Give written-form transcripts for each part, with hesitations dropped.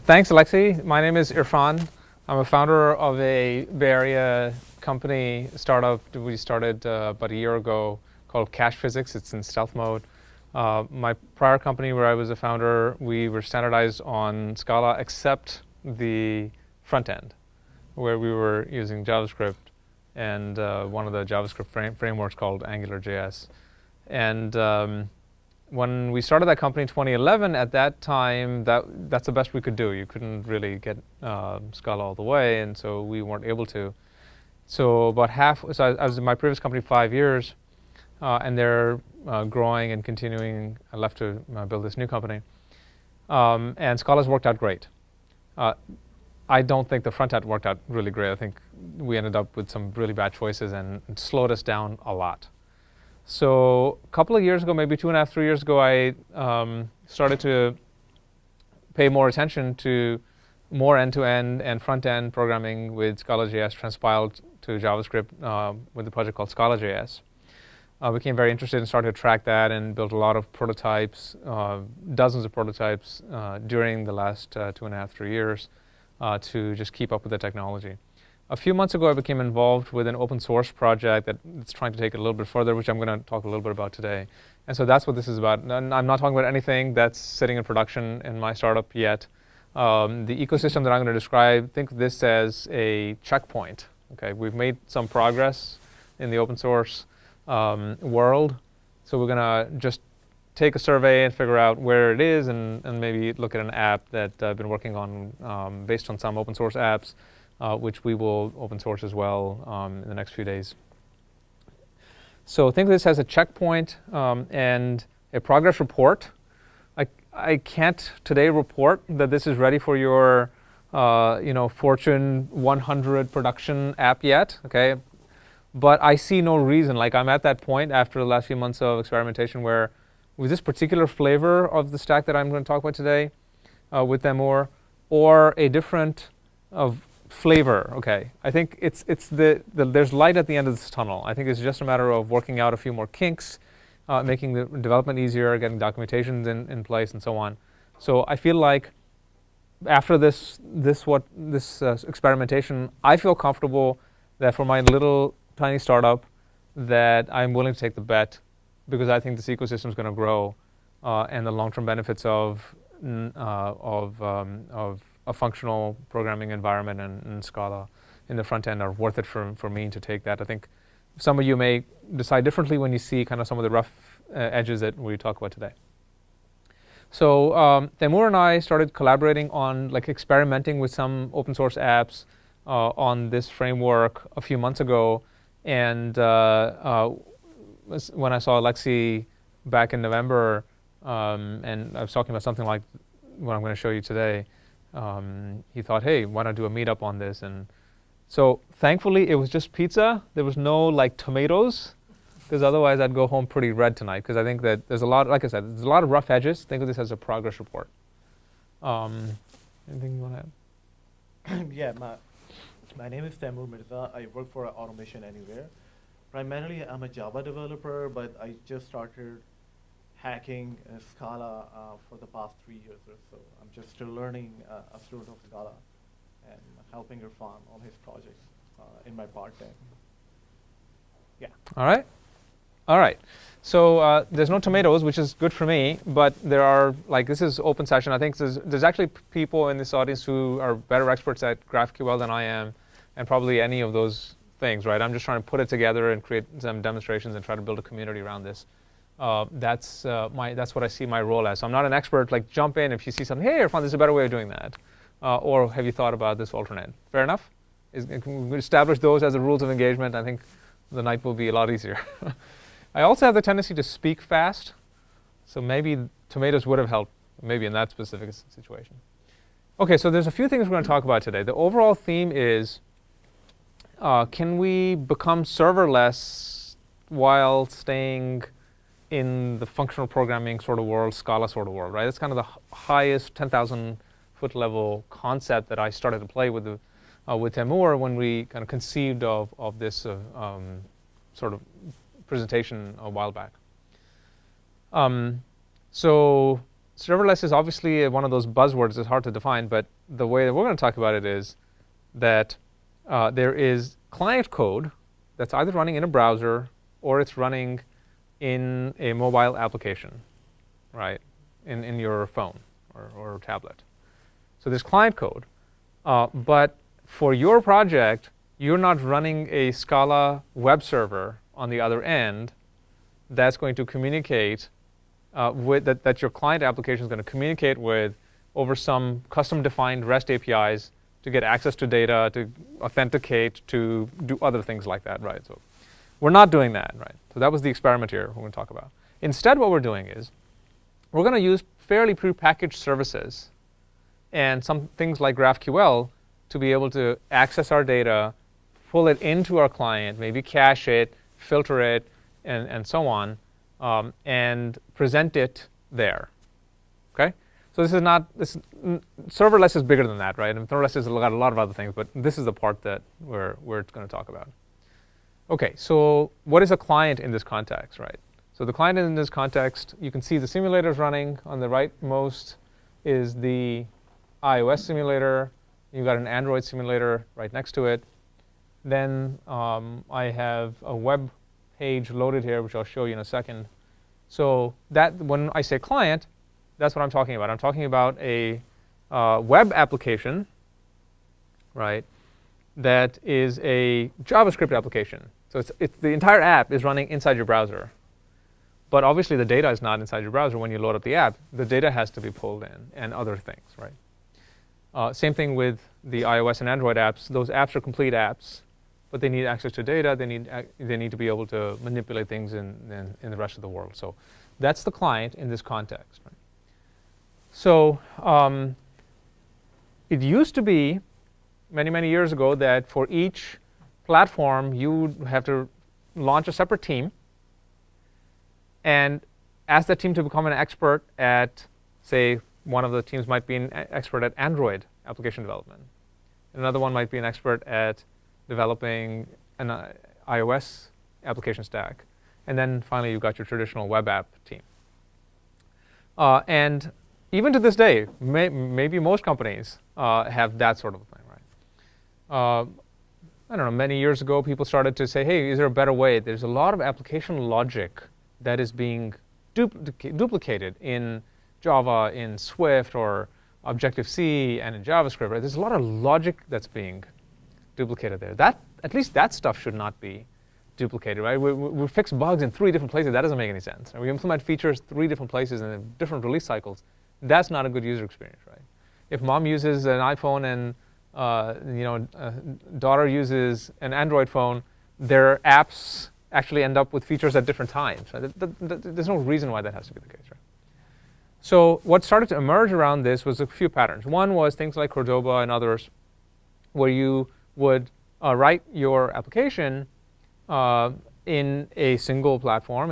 Thanks, Alexi. My name is Irfan. I'm a founder of a Bay Area company startup we started about a year ago called Cache Physics. It's in stealth mode. My prior company where I was a founder, we were standardized on Scala except the front end, where we were using JavaScript and one of the JavaScript frameworks called AngularJS. And when we started that company in 2011, at that time, that's the best we could do. You couldn't really get Scala all the way, and so we weren't able to. So about half, so I was in my previous company 5 years, and they're growing and continuing. I left to build this new company. And Scala's worked out great. I don't think the front end worked out really great. I think we ended up with some really bad choices and it slowed us down a lot. So a couple of years ago, maybe 2.5, 3 years ago, I started to pay more attention to more end-to-end and front-end programming with Scala.js transpiled to JavaScript with a project called Scala.js. Became very interested and started to track that and built a lot of prototypes, dozens of prototypes during the last 2.5, 3 years to just keep up with the technology. A few months ago, I became involved with an open source project that's trying to take it a little bit further, which I'm going to talk a little bit about today. And so that's what this is about. And I'm not talking about anything that's sitting in production in my startup yet. The ecosystem that I'm going to describe, think of this as a checkpoint. Okay, we've made some progress in the open source world. So we're going to just take a survey and figure out where it is and maybe look at an app that I've been working on based on some open source apps. Which we will open source as well in the next few days. So think of this as a checkpoint and a progress report. I can't today report that this is ready for your Fortune 100 production app yet, okay? But I see no reason, like I'm at that point after the last few months of experimentation where with this particular flavor of the stack that I'm going to talk about today with Taimur or a different flavor, okay. I think there's light at the end of this tunnel. I think it's just a matter of working out a few more kinks, making the development easier, getting documentations in place, and so on. So I feel like after this experimentation, I feel comfortable that for my little tiny startup, that I'm willing to take the bet because I think this ecosystem is going to grow, and the long-term benefits of a functional programming environment and Scala in the front end are worth it for me to take that. I think some of you may decide differently when you see kind of some of the rough edges that we talk about today. So Taimur and I started collaborating on experimenting with some open source apps on this framework a few months ago. And when I saw Alexi back in November, and I was talking about something like what I'm going to show you today, he thought, hey, why not do a meetup on this? And so thankfully, it was just pizza. There was no tomatoes, because otherwise I'd go home pretty red tonight. Because I think that there's a lot, like I said, there's a lot of rough edges. Think of this as a progress report. Anything you want to add? Yeah, my name is Taimur Mirza. I work for Automation Anywhere. Primarily, I'm a Java developer, but I just started hacking Scala for the past 3 years or so. I'm just still learning a student of Scala and helping Irfan on his projects in my part-time. Yeah. All right. All right. So there's no tomatoes, which is good for me, but there are, this is open session. I think there's actually people in this audience who are better experts at GraphQL than I am, and probably any of those things, right? I'm just trying to put it together and create some demonstrations and try to build a community around this. That's what I see my role as. So I'm not an expert. Jump in if you see something. Hey, Irfan, there's a better way of doing that. Or have you thought about this alternate? Fair enough? Can we establish those as the rules of engagement? I think the night will be a lot easier. I also have the tendency to speak fast. So maybe tomatoes would have helped, maybe in that specific situation. OK, so there's a few things we're going to talk about today. The overall theme is, can we become serverless while staying in the functional programming sort of world, Scala sort of world, right? That's kind of the highest 10,000-foot level concept that I started to play with Taimur when we kind of conceived of this sort of presentation a while back. So serverless is obviously one of those buzzwords that's hard to define, but the way that we're going to talk about it is that there is client code that's either running in a browser or it's running in a mobile application, right, in your phone or tablet. So there's client code. But for your project, you're not running a Scala web server on the other end that's going to communicate with that your client application is going to communicate with over some custom-defined REST APIs to get access to data, to authenticate, to do other things like that, right? So we're not doing that, right? So that was the experiment here we're going to talk about. Instead, what we're doing is we're going to use fairly prepackaged services and some things like GraphQL to be able to access our data, pull it into our client, maybe cache it, filter it, and so on, and present it there. Okay? So this is not serverless is bigger than that, right? And serverless has got a lot of other things, but this is the part that we're going to talk about. Okay, so what is a client in this context, right? So the client in this context, you can see the simulators running. On the rightmost is the iOS simulator. You've got an Android simulator right next to it. Then I have a web page loaded here, which I'll show you in a second. So that when I say client, that's what I'm talking about. I'm talking about a web application, right, that is a JavaScript application. So it's the entire app is running inside your browser. But obviously, the data is not inside your browser when you load up the app. The data has to be pulled in and other things, right? Same thing with the iOS and Android apps. Those apps are complete apps, but they need access to data. They need to be able to manipulate things in the rest of the world. So that's the client in this context, right? So it used to be many, many years ago that for each platform, you would have to launch a separate team and ask that team to become an expert at, say, one of the teams might be an expert at Android application development. Another one might be an expert at developing an iOS application stack. And then finally, you've got your traditional web app team. And even to this day, maybe most companies have that sort of thing, right? I don't know, many years ago, people started to say, hey, is there a better way? There's a lot of application logic that is being duplicated in Java, in Swift, or Objective-C, and in JavaScript, right? There's a lot of logic that's being duplicated there. At least that stuff should not be duplicated, right? We fix bugs in 3 different places. That doesn't make any sense. We implement features 3 different places in different release cycles. That's not a good user experience, right? If mom uses an iPhone and daughter uses an Android phone, their apps actually end up with features at different times. Right? There's no reason why that has to be the case, right? So what started to emerge around this was a few patterns. One was things like Cordova and others, where you would write your application in a single platform,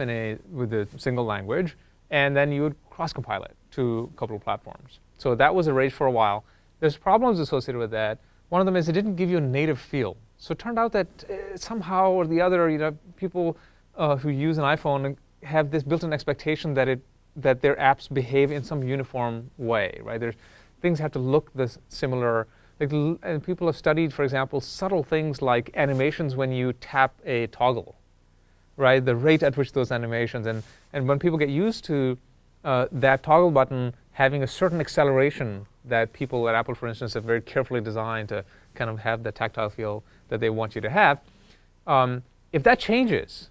with a single language, and then you would cross-compile it to a couple of platforms. So that was a rage for a while. There's problems associated with that. One of them is it didn't give you a native feel. So it turned out that somehow or the other, people who use an iPhone have this built-in expectation that their apps behave in some uniform way, right? Things have to look similar. And people have studied, for example, subtle things like animations when you tap a toggle, right? The rate at which those animations, and when people get used to that toggle button having a certain acceleration that people at Apple, for instance, have very carefully designed to kind of have the tactile feel that they want you to have. If that changes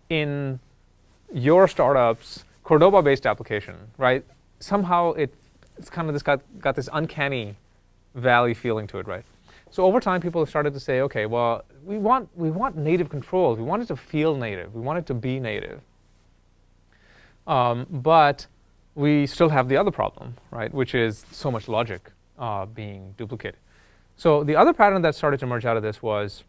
in your startup's Cordova-based application, right? Somehow it's kind of got this uncanny valley feeling to it, right? So over time, people have started to say, okay, well, we want native controls. We want it to feel native. We want it to be native. But we still have the other problem, right? Which is so much logic being duplicated. So the other pattern that started to emerge out of this was,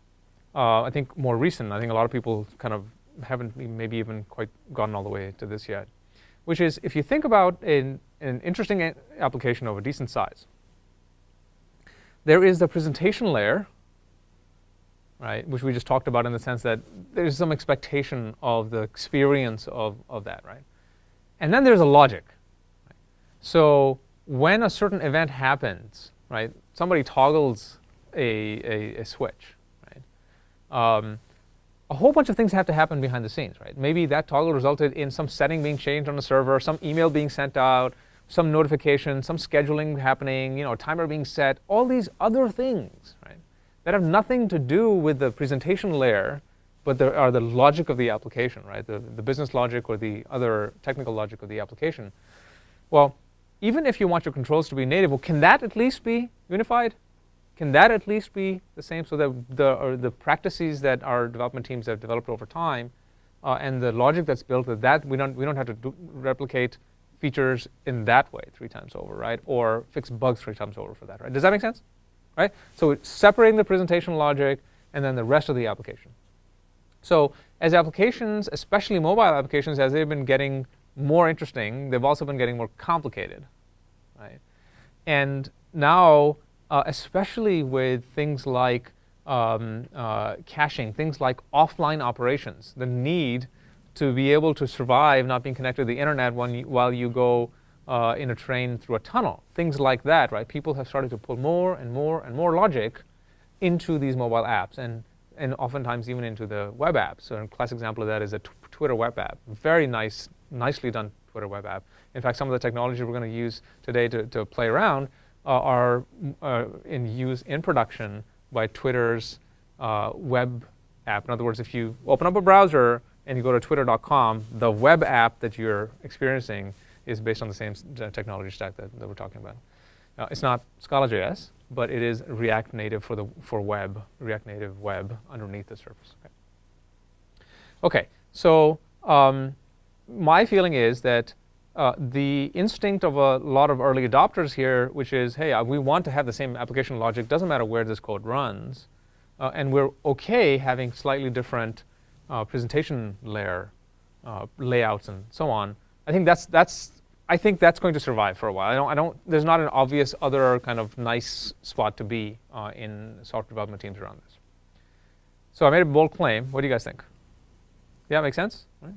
I think, more recent. I think a lot of people kind of haven't maybe even quite gotten all the way to this yet, which is if you think about an interesting application of a decent size, there is the presentation layer, right, which we just talked about in the sense that there's some expectation of the experience of that, right? And then there's a logic. Right? So when a certain event happens, right, somebody toggles a switch, right? A whole bunch of things have to happen behind the scenes, right? Maybe that toggle resulted in some setting being changed on the server, some email being sent out, some notification, some scheduling happening, a timer being set, all these other things, right, that have nothing to do with the presentation layer, but are the logic of the application, right? The business logic or the other technical logic of the application. Well, even if you want your controls to be native, well, can that at least be unified? Can that at least be the same, so that the practices that our development teams have developed over time and the logic that's built, that we don't have to replicate features in that way 3 times over, right? Or fix bugs 3 times over for that, right? Does that make sense? Right? So it's separating the presentation logic and then the rest of the application. So as applications, especially mobile applications, as they've been getting more interesting, they've also been getting more complicated, right? And now, especially with things like caching, things like offline operations, the need to be able to survive not being connected to the internet while you go in a train through a tunnel, things like that, right? People have started to pull more and more and more logic into these mobile apps, and oftentimes even into the web apps. So a classic example of that is a Twitter web app. Very nicely done Twitter web app. In fact, some of the technology we're going to use today to play around are in use in production by Twitter's web app. In other words, if you open up a browser and you go to twitter.com, the web app that you're experiencing is based on the same technology stack that we're talking about. It's not Scala.js, but it is ReactNative for web, ReactNative web underneath the surface. Okay, so my feeling is that the instinct of a lot of early adopters here, which is, hey, we want to have the same application logic, doesn't matter where this code runs, and we're okay having slightly different presentation layer layouts and so on. I think that's going to survive for a while. There's not an obvious other kind of nice spot to be in software development teams around this. So I made a bold claim. What do you guys think? Yeah, make sense? Right?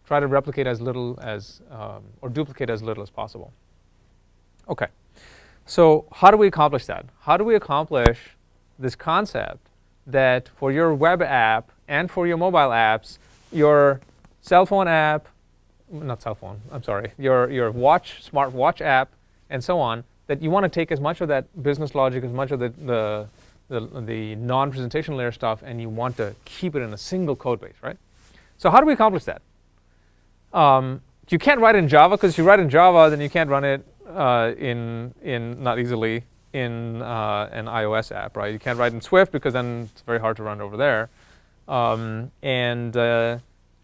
Try to replicate as little as, or duplicate as little as possible. Okay, so how do we accomplish that? How do we accomplish this concept that for your web app and for your mobile apps, your cell phone app, not cell phone, I'm sorry, your watch, smart watch app, and so on, that you want to take as much of that business logic, as much of the non-presentation layer stuff, and you want to keep it in a single code base, right? So how do we accomplish that? You can't write in Java, because if you write in Java, then you can't run it not easily in an iOS app, right? You can't write in Swift, because then it's very hard to run over there.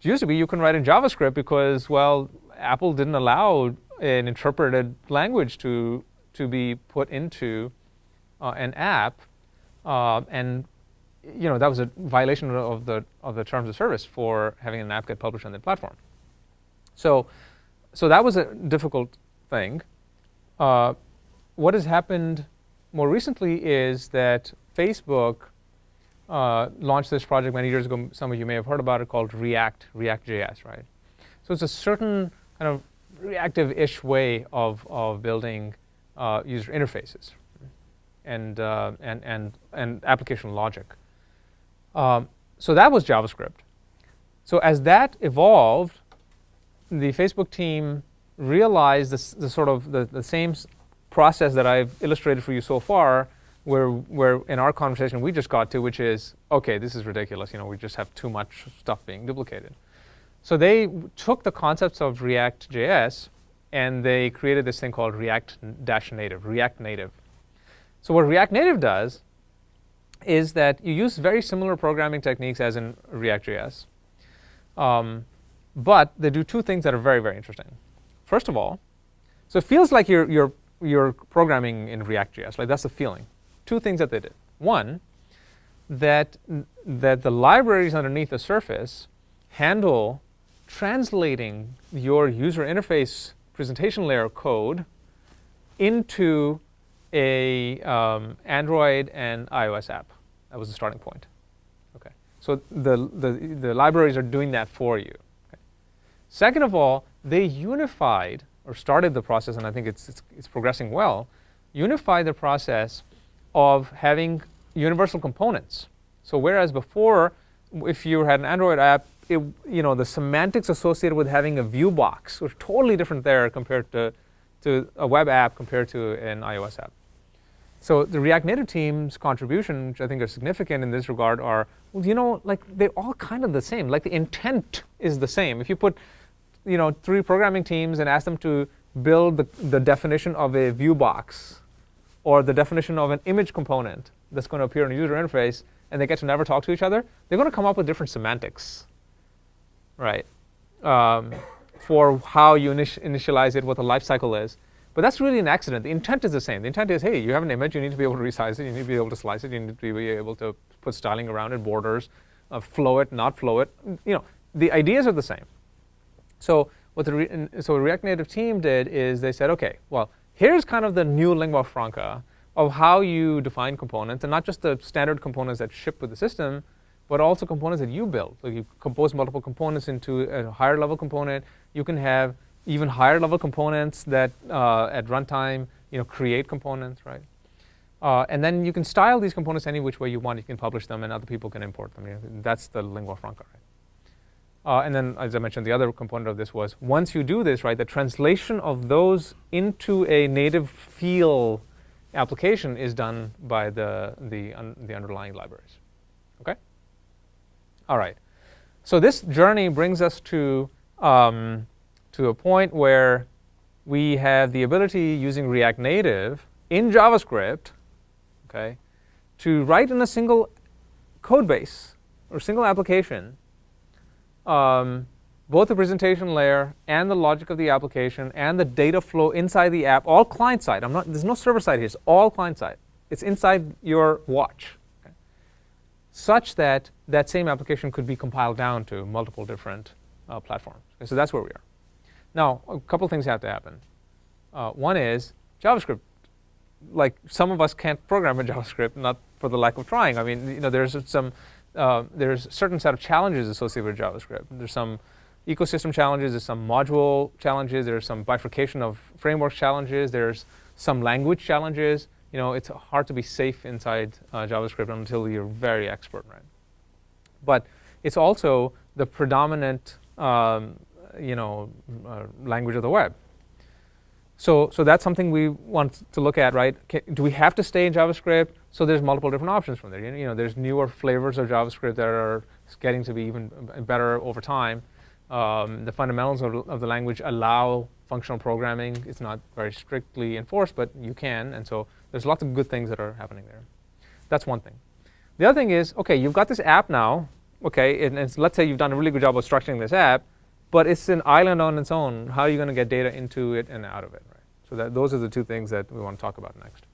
It used to be you can write in JavaScript because, well, Apple didn't allow an interpreted language to be put into an app, and that was a violation of the terms of service for having an app get published on the platform. So that was a difficult thing. What has happened more recently is that Facebook launched this project many years ago. Some of you may have heard about it, called ReactJS, right? So it's a certain kind of reactive-ish way of building user interfaces and application logic. So that was JavaScript. So as that evolved, the Facebook team realized the same process that I've illustrated for you so far, where in our conversation we just got to, which is, okay, this is ridiculous. We just have too much stuff being duplicated. So they took the concepts of React.js and they created this thing called ReactNative. So what ReactNative does is that you use very similar programming techniques as in React.js, but they do 2 things that are very, very interesting. First of all, so it feels like you're programming in React.js. Like, that's the feeling. 2 things that they did. One, that the libraries underneath the surface handle translating your user interface presentation layer code into a Android and iOS app. That was the starting point. Okay. So the libraries are doing that for you. Okay. Second of all, they unified or started the process, and I think it's progressing well, unified the process of having universal components. So whereas before, if you had an Android app, the semantics associated with having a view box was totally different there compared to a web app compared to an iOS app. So the React Native team's contribution, which I think are significant in this regard, are, like they're all kind of the same. Like the intent is the same. If you put, 3 programming teams and ask them to build the definition of a view box or the definition of an image component that's going to appear in a user interface, and they get to never talk to each other, they're going to come up with different semantics, right, for how you initialize it, what the life cycle is. But that's really an accident. The intent is the same. The intent is, hey, you have an image, you need to be able to resize it, you need to be able to slice it, you need to be able to put styling around it, borders, flow it, not flow it. The ideas are the same. So what the React Native team did is they said, okay, well, here's kind of the new lingua franca of how you define components, and not just the standard components that ship with the system, but also components that you build. So you compose multiple components into a higher level component. You can have even higher level components that at runtime, create components, right? And then you can style these components any which way you want. You can publish them, and other people can import them. That's the lingua franca, right? And then, as I mentioned, the other component of this was once you do this, right, the translation of those into a native feel application is done by the underlying libraries. Okay. All right. So this journey brings us to a point where we have the ability, using React Native in JavaScript, okay, to write in a single code base or single application both the presentation layer and the logic of the application and the data flow inside the app, all client side. There's no server side here. It's all client side. It's inside your watch, okay, such that that same application could be compiled down to multiple different platforms. Okay, so that's where we are. Now, a couple things have to happen. One is JavaScript. Like, some of us can't program in JavaScript, not for the lack of trying. I mean, there's a certain set of challenges associated with JavaScript. There's some ecosystem challenges, there's some module challenges, there's some bifurcation of framework challenges, there's some language challenges. It's hard to be safe inside JavaScript until you're very expert, right? But it's also the predominant language of the web. So that's something we want to look at, right? Do we have to stay in JavaScript? So there's multiple different options from there. There's newer flavors of JavaScript that are getting to be even better over time. The fundamentals of the language allow functional programming. It's not very strictly enforced, but you can. And so there's lots of good things that are happening there. That's one thing. The other thing is, OK, you've got this app now. OK, and let's say you've done a really good job of structuring this app, but it's an island on its own. How are you going to get data into it and out of it, right? So those are the two things that we want to talk about next.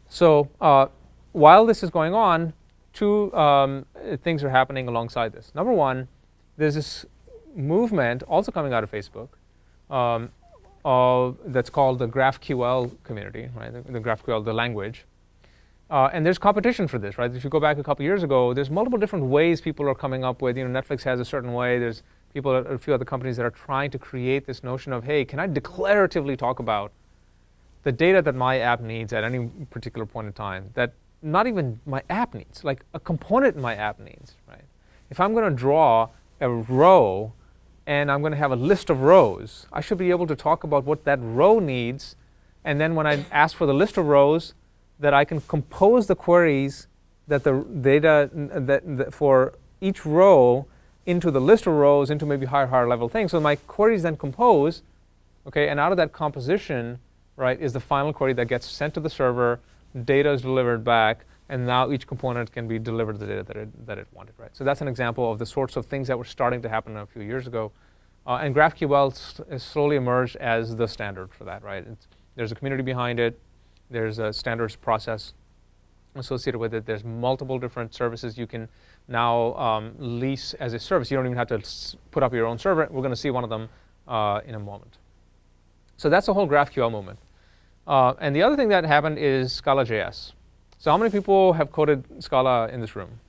So while this is going on, two things are happening alongside this. Number one, there's this movement also coming out of Facebook that's called the GraphQL community, right? The GraphQL, the language. And there's competition for this, right? If you go back a couple years ago, there's multiple different ways people are coming up with. Netflix has a certain way. There's people at a few other companies that are trying to create this notion of, hey, can I declaratively talk about the data that my app needs at any particular point in time that not even my app needs, like a component in my app needs, right? If I'm going to draw a row and I'm going to have a list of rows, I should be able to talk about what that row needs, and then when I ask for the list of rows, that I can compose the queries that the data for each row into the list of rows into maybe higher level things. So my queries then compose, okay, and out of that composition, right, is the final query that gets sent to the server, data is delivered back, and now each component can be delivered the data that it wanted, right? So that's an example of the sorts of things that were starting to happen a few years ago. And GraphQL has slowly emerged as the standard for that, right? There's a community behind it. There's a standards process associated with it. There's multiple different services you can now lease as a service. You don't even have to put up your own server. We're going to see one of them in a moment. So that's the whole GraphQL movement. And the other thing that happened is Scala.js. So how many people have coded Scala in this room?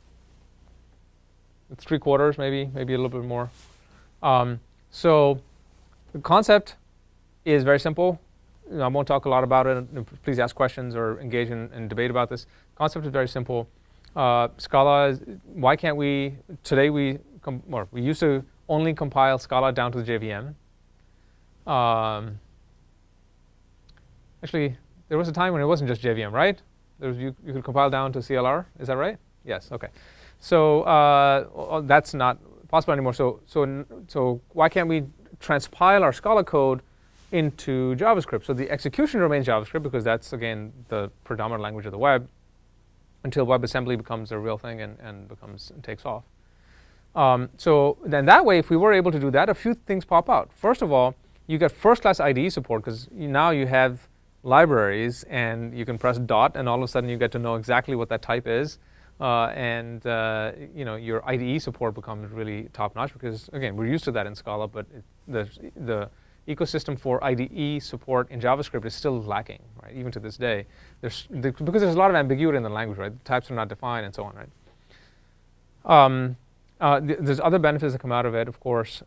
It's 3/4, maybe a little bit more. So The concept is very simple. I won't talk a lot about it. Please ask questions or engage in debate about this. Concept is very simple. Scala, why can't we, today we used to only compile Scala down to the JVM. Actually, there was a time when it wasn't just JVM, right? You could compile down to CLR, is that right? Yes, okay. So that's not possible anymore. So why can't we transpile our Scala code into JavaScript? So the execution remains JavaScript because that's, again, the predominant language of the web until WebAssembly becomes a real thing and takes off. So then that way, if we were able to do that, a few things pop out. First of all, you get first-class IDE support because now you have libraries and you can press dot and all of a sudden you get to know exactly what that type is. Your IDE support becomes really top-notch because, again, we're used to that in Scala, but the ecosystem for IDE support in JavaScript is still lacking, right? Even to this day, because there's a lot of ambiguity in the language, right? The types are not defined and so on, right? There's other benefits that come out of it, of course.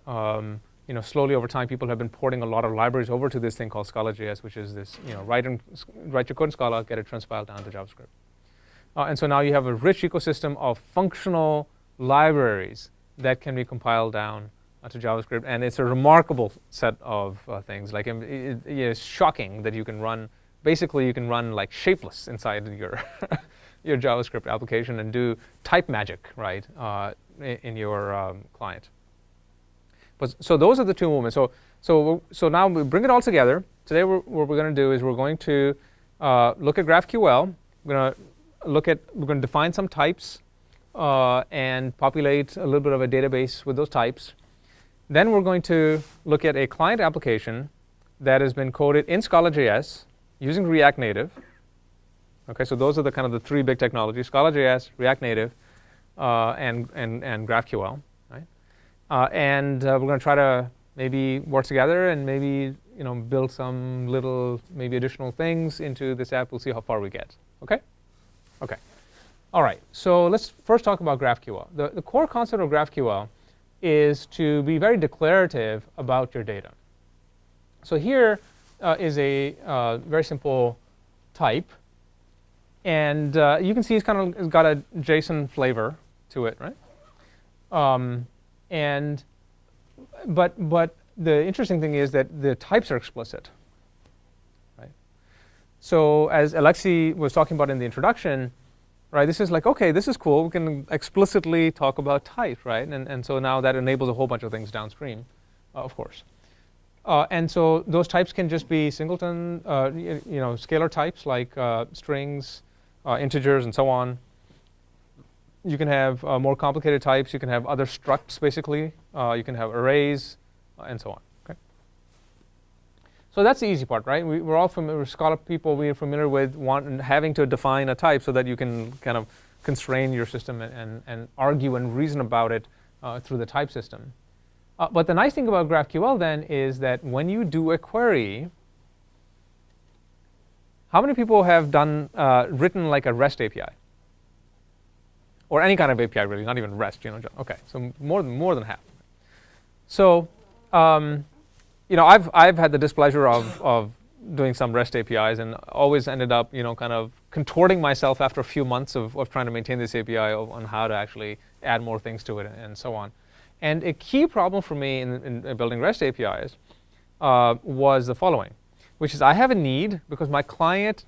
Slowly over time, people have been porting a lot of libraries over to this thing called Scala.js, which is this, write your code in Scala, get it transpiled down to JavaScript. And so now you have a rich ecosystem of functional libraries that can be compiled down to JavaScript, and it's a remarkable set of things. Like it's shocking that you can run. Basically, you can run like shapeless inside your your JavaScript application and do type magic, right, in your client. So those are the two movements. So now we bring it all together. Today, what we're going to do is we're going to look at GraphQL. We're going to define some types and populate a little bit of a database with those types. Then we're going to look at a client application that has been coded in Scala.js using ReactNative. Okay, so those are the kind of the three big technologies: Scala.js, ReactNative, and GraphQL. Right? And we're going to try to maybe work together and maybe build some little maybe additional things into this app. We'll see how far we get. Okay. Okay. All right. So let's first talk about GraphQL. The core concept of GraphQL is to be very declarative about your data. So here is a very simple type. And you can see it's got a JSON flavor to it, right? But the interesting thing is that the types are explicit, right? So as Alexei was talking about in the introduction, right, this is like, OK, this is cool. We can explicitly talk about type, right? And so now that enables a whole bunch of things downstream, of course. And so those types can just be singleton, scalar types like strings, integers, and so on. You can have more complicated types. You can have other structs, basically. You can have arrays, and so on. Okay. So that's the easy part, right? We're all familiar, Scala people, we're familiar with having to define a type so that you can kind of constrain your system and argue and reason about it through the type system. But the nice thing about GraphQL then is that when you do a query, how many people have written like a REST API? Or any kind of API, really, not even REST. OK, so more than half. So I've had the displeasure of doing some REST APIs and always ended up kind of contorting myself after a few months of trying to maintain this API on how to actually add more things to it and so on. And a key problem for me in building REST APIs was the following, which is I have a need because my client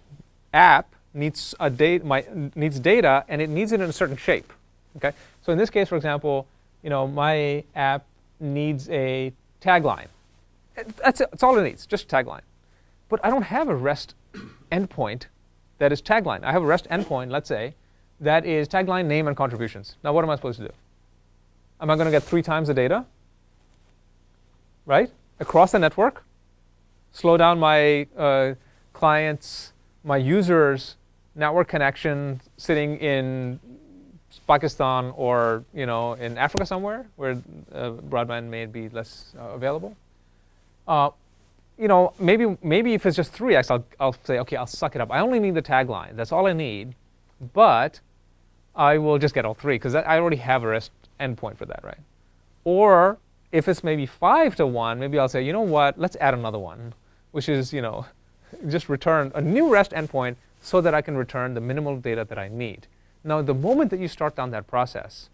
app needs data and it needs it in a certain shape. Okay, so in this case, for example, my app needs a tagline. That's all it needs, just a tagline. But I don't have a REST endpoint that is tagline. I have a REST endpoint, let's say, that is tagline, name, and contributions. Now, what am I supposed to do? Am I going to get 3 times the data, right, across the network, slow down my clients, my users' network connection sitting in Pakistan or in Africa somewhere where broadband may be less available? Maybe if it's just 3x, I'll say, OK, I'll suck it up. I only need the tagline. That's all I need. But I will just get all 3 because I already have a REST endpoint for that, right? Or if it's maybe 5 to 1, maybe I'll say, you know what, let's add another one, which is, just return a new REST endpoint so that I can return the minimal data that I need. Now, the moment that you start down that process,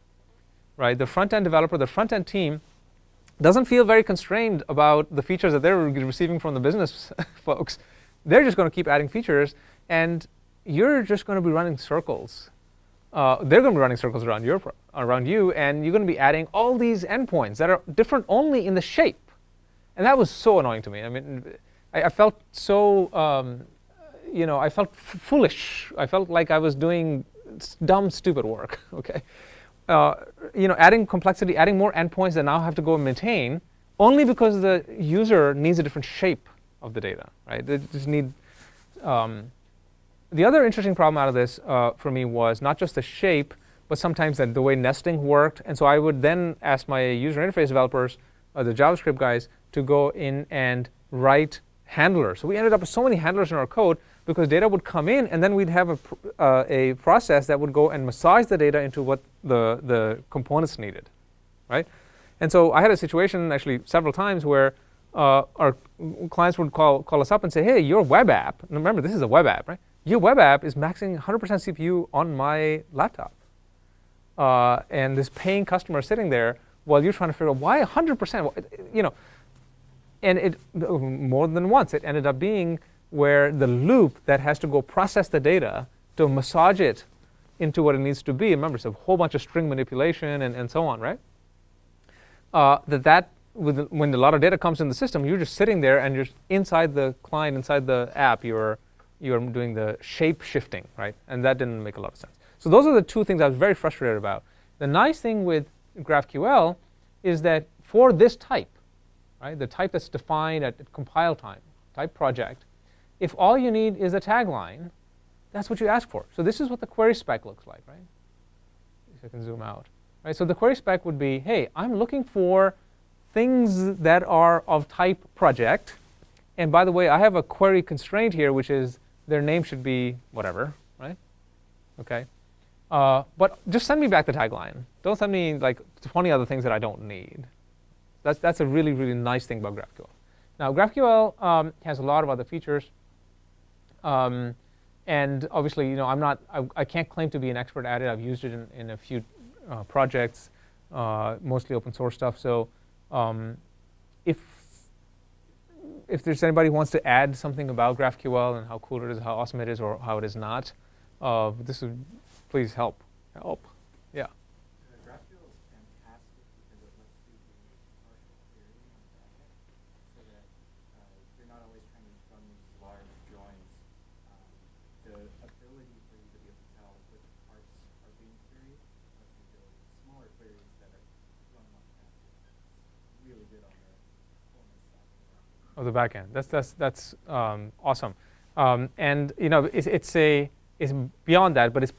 right, the front-end developer, the front-end team doesn't feel very constrained about the features that they're receiving from the business folks. They're just going to keep adding features, and you're just going to be running circles. They're going to be running circles around you, and you're going to be adding all these endpoints that are different only in the shape. And that was so annoying to me. I mean, I felt so, I felt foolish. I felt like I was doing dumb, stupid work. Okay, adding complexity, adding more endpoints that now have to go and maintain, only because the user needs a different shape of the data, right? They just need. The other interesting problem out of this for me was not just the shape, but sometimes the way nesting worked. And so I would then ask my user interface developers, the JavaScript guys, to go in and write handlers. So we ended up with so many handlers in our code because data would come in, and then we'd have a process that would go and massage the data into what the components needed, right? And so I had a situation actually several times where our clients would call us up and say, hey, your web app, and remember, this is a web app, right? Your web app is maxing 100% CPU on my laptop. And this paying customer sitting there while you're trying to figure out why 100%, and it more than once, it ended up being where the loop that has to go process the data to massage it into what it needs to be. Remember, it's a whole bunch of string manipulation and so on, right? When a lot of data comes in the system, you're just sitting there and you're inside the client, inside the app, you're doing the shape shifting, right? And that didn't make a lot of sense. So those are the two things I was very frustrated about. The nice thing with GraphQL is that for this type, right, the type that's defined at compile time, type project, if all you need is a tagline, that's what you ask for. So this is what the query spec looks like, right? If I can zoom out. Right? So the query spec would be, hey, I'm looking for things that are of type project. And by the way, I have a query constraint here, which is their name should be whatever, right? OK. But just send me back the tagline. Don't send me like 20 other things that I don't need. That's a really, really nice thing about GraphQL. Now, GraphQL has a lot of other features. And obviously, I can't claim to be an expert at it. I've used it in a few projects, mostly open source stuff. So if there's anybody who wants to add something about GraphQL and how cool it is, how awesome it is, or how it is not, this would please help. Yeah. GraphQL is fantastic because it lets you do partial query on the back end, so that you're not always trying to run these large joins. The ability for you to be able to tell which parts are being queried lets you do smaller queries that are run much faster. It's really good on the performance side. Of the back end. That's awesome. And it's beyond that, but it's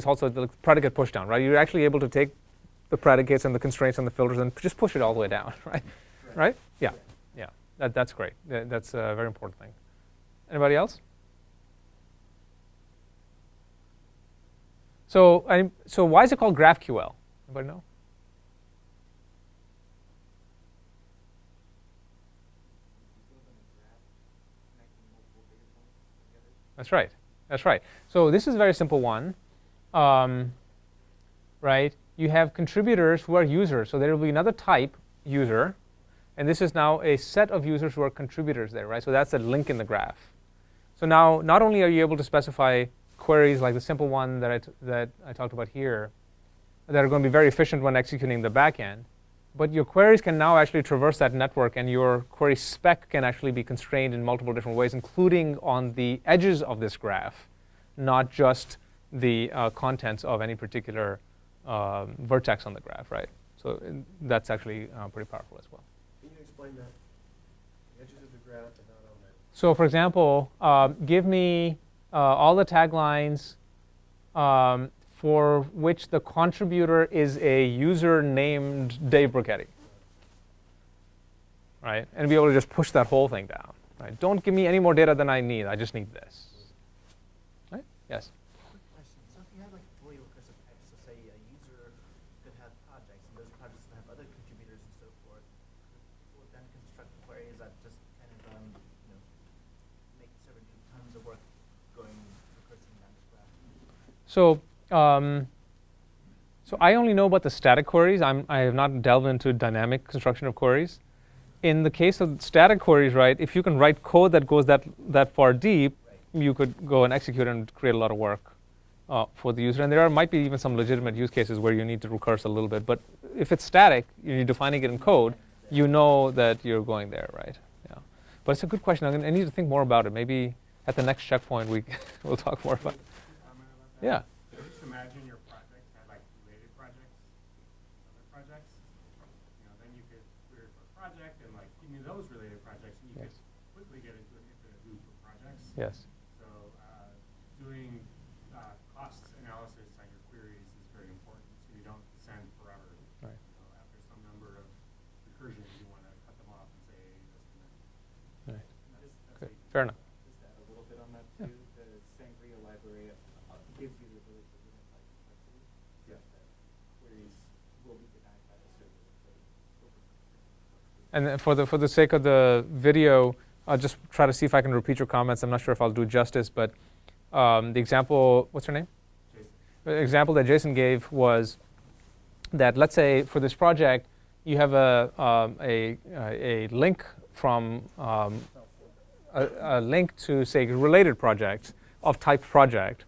also the predicate pushdown, right? You're actually able to take the predicates and the constraints and the filters and just push it all the way down, right? Right? Yeah. That's great. That's a very important thing. Anybody else? So why is it called GraphQL? Anybody know? That's right. That's right. So this is a very simple one, right? You have contributors who are users. So there will be another type, user. And this is now a set of users who are contributors there, right? So that's a link in the graph. So now not only are you able to specify queries like the simple one that I talked about here that are going to be very efficient when executing the back end, but your queries can now actually traverse that network, and your query spec can actually be constrained in multiple different ways, including on the edges of this graph, not just the contents of any particular vertex on the graph, right? So that's actually pretty powerful as well. Can you explain that? The edges of the graph and not on that. So for example, give me all the taglines for which the contributor is a user named Dave Brocchetti, right? And be able to just push that whole thing down, right? Don't give me any more data than I need. I just need this, right? Yes? Quick question. So if you have like a fully recursive text, so say a user could have projects, and those projects could have other contributors and so forth, construct queries that just kind of make the server do tons of work going recursively down this graph? So, so I only know about the static queries. I have not delved into dynamic construction of queries. In the case of static queries, right, if you can write code that goes that far deep, you could go and execute and create a lot of work for the user. And there might be even some legitimate use cases where you need to recurse a little bit. But if it's static, you're defining it in code, you know that you're going there, right? Yeah. But it's a good question. I need to think more about it. Maybe at the next checkpoint, we'll talk more about it. Yeah. Just imagine your project had like related projects, other projects. Then you could query for a project and like give me those related projects, and you could quickly get into an infinite loop of projects. Yes. So doing cost analysis on your queries is very important, so you don't send forever. Right. After some number of recursions, you want to cut them off and say that's enough. Right. That's Okay. Fair enough. Just to add a little bit on that too, the Sangria library gives you the ability to unify complexity, such that queries will be denied by the server if they overcomplicate. And then for the sake of the video, I'll just try to see if I can repeat your comments. I'm not sure if I'll do justice, but the example, what's her name? Jason. The example that Jason gave was that, let's say for this project, you have a link from a link to, say, related projects of type project.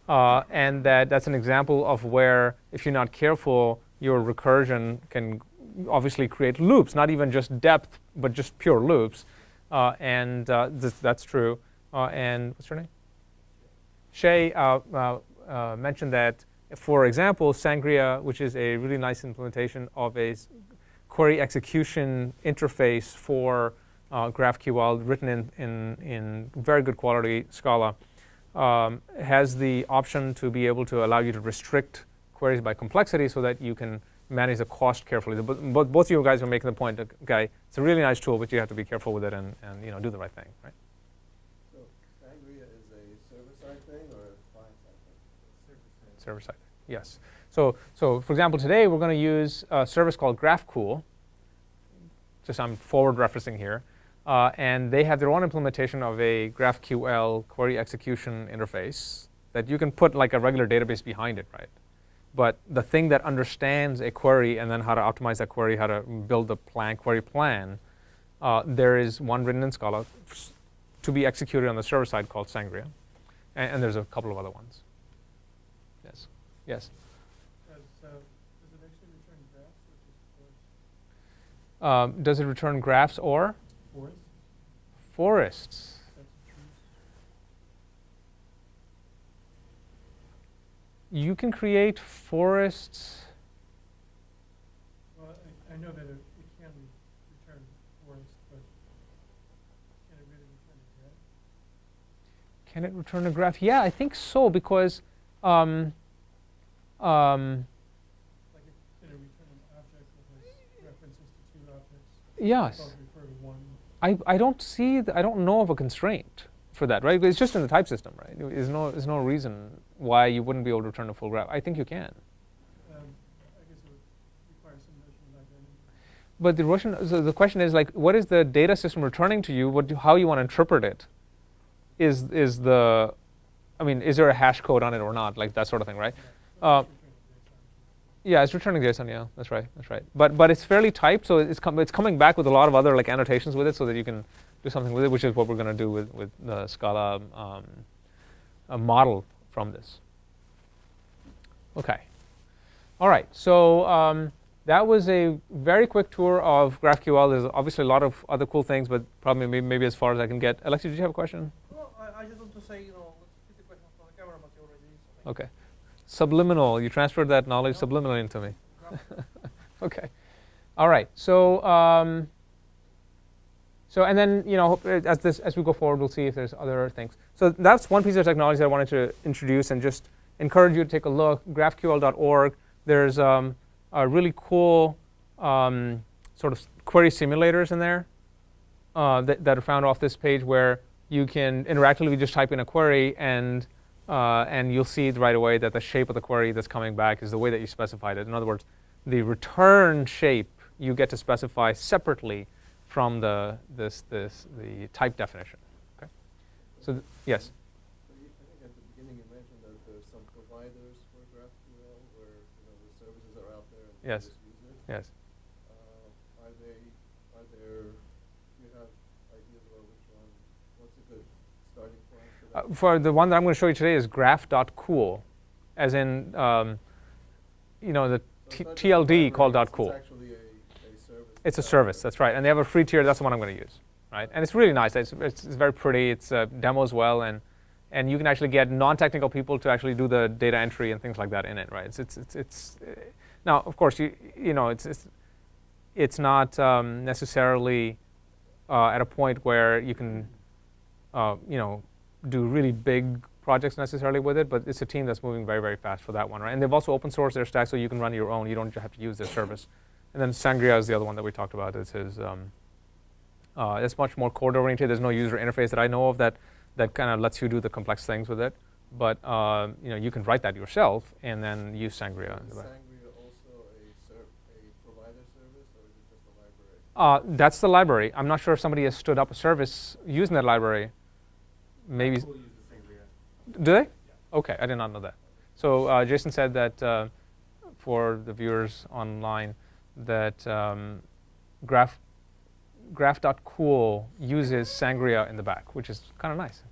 And that's an example of where, if you're not careful, your recursion can obviously create loops, not even just depth, but just pure loops. That's true. And what's her name? Shay mentioned that, for example, Sangria, which is a really nice implementation of a query execution interface for GraphQL written in very good quality Scala, has the option to be able to allow you to restrict queries by complexity so that you can manage the cost carefully. But both of you guys are making the point, okay, it's a really nice tool, but you have to be careful with it and do the right thing, right? So Sangria is a server-side thing or a client-side thing? Server-side, yes. So for example, today we're going to use a service called GraphQL. Just I'm forward referencing here. And they have their own implementation of a GraphQL query execution interface that you can put like a regular database behind it, right? But the thing that understands a query and then how to optimize that query, how to build the query plan, there is one written in Scala to be executed on the server side called Sangria. And there's a couple of other ones. Yes. Yes? Does it actually return graphs or just Does it return graphs or? forests? Forests. That's true. You can create forests. Well, I know that it can return forests, but can it really return a graph? Can it return a graph? Yeah, I think so, because Like can it return an object that has references to two objects? yes. Both refer to one. I don't know of a constraint for that, right? It's just in the type system, right? There's no reason why you wouldn't be able to return a full graph. I think you can. I guess it would require some notion of identity. But so the question is, like, what is the data system returning to you? How you want to interpret it? Is there a hash code on it or not? Like that sort of thing, right? Yeah, it's returning JSON. Yeah, that's right. But it's fairly typed, so it's coming back with a lot of other like annotations with it, so that you can do something with it, which is what we're going to do with the Scala model from this. Okay. All right. So that was a very quick tour of GraphQL. There's obviously a lot of other cool things, but probably maybe as far as I can get. Alexi, did you have a question? Well, I just want to say, let's keep the question from the camera, but you already did something. Okay. Subliminal. You transferred that knowledge subliminally into me. Okay. All right. So and then as we go forward, we'll see if there's other things. So that's one piece of technology that I wanted to introduce and just encourage you to take a look. GraphQL.org. There's a really cool sort of query simulators in there that are found off this page, where you can interactively just type in a query and you'll see right away that the shape of the query that's coming back is the way that you specified it. In other words, the return shape you get to specify separately from the type definition. Okay. So yes. So I think at the beginning you mentioned that there's some providers for GraphQL where the services are out there and Yes. you just use it. Yes. Do you have ideas about which one? What's a good starting point for that? For the one that I'm going to show you today is graph.cool, as in the So it's not just a TLD library, called .cool. It's actually a service. It's a service, that's right. And they have a free tier, that's the one I'm going to use. Right? And it's really nice. It's very pretty. It's demos well, and you can actually get non-technical people to actually do the data entry and things like that in it. Right? It's now, of course, it's not necessarily at a point where you can do really big projects necessarily with it, but it's a team that's moving very, very fast for that one, right? And they've also open sourced their stack, so you can run your own. You don't have to use their service. And then Sangria is the other one that we talked about. It's much more code oriented. There's no user interface that I know of that kind of lets you do the complex things with it. But you can write that yourself and then use Sangria. Is Sangria also a provider service, or is it just a library? That's the library. I'm not sure if somebody has stood up a service using that library. Maybe. Cool uses Sangria. Do they? Yeah. Okay, I did not know that. So Jason said that for the viewers online that graph.cool uses Sangria in the back, which is kind of nice.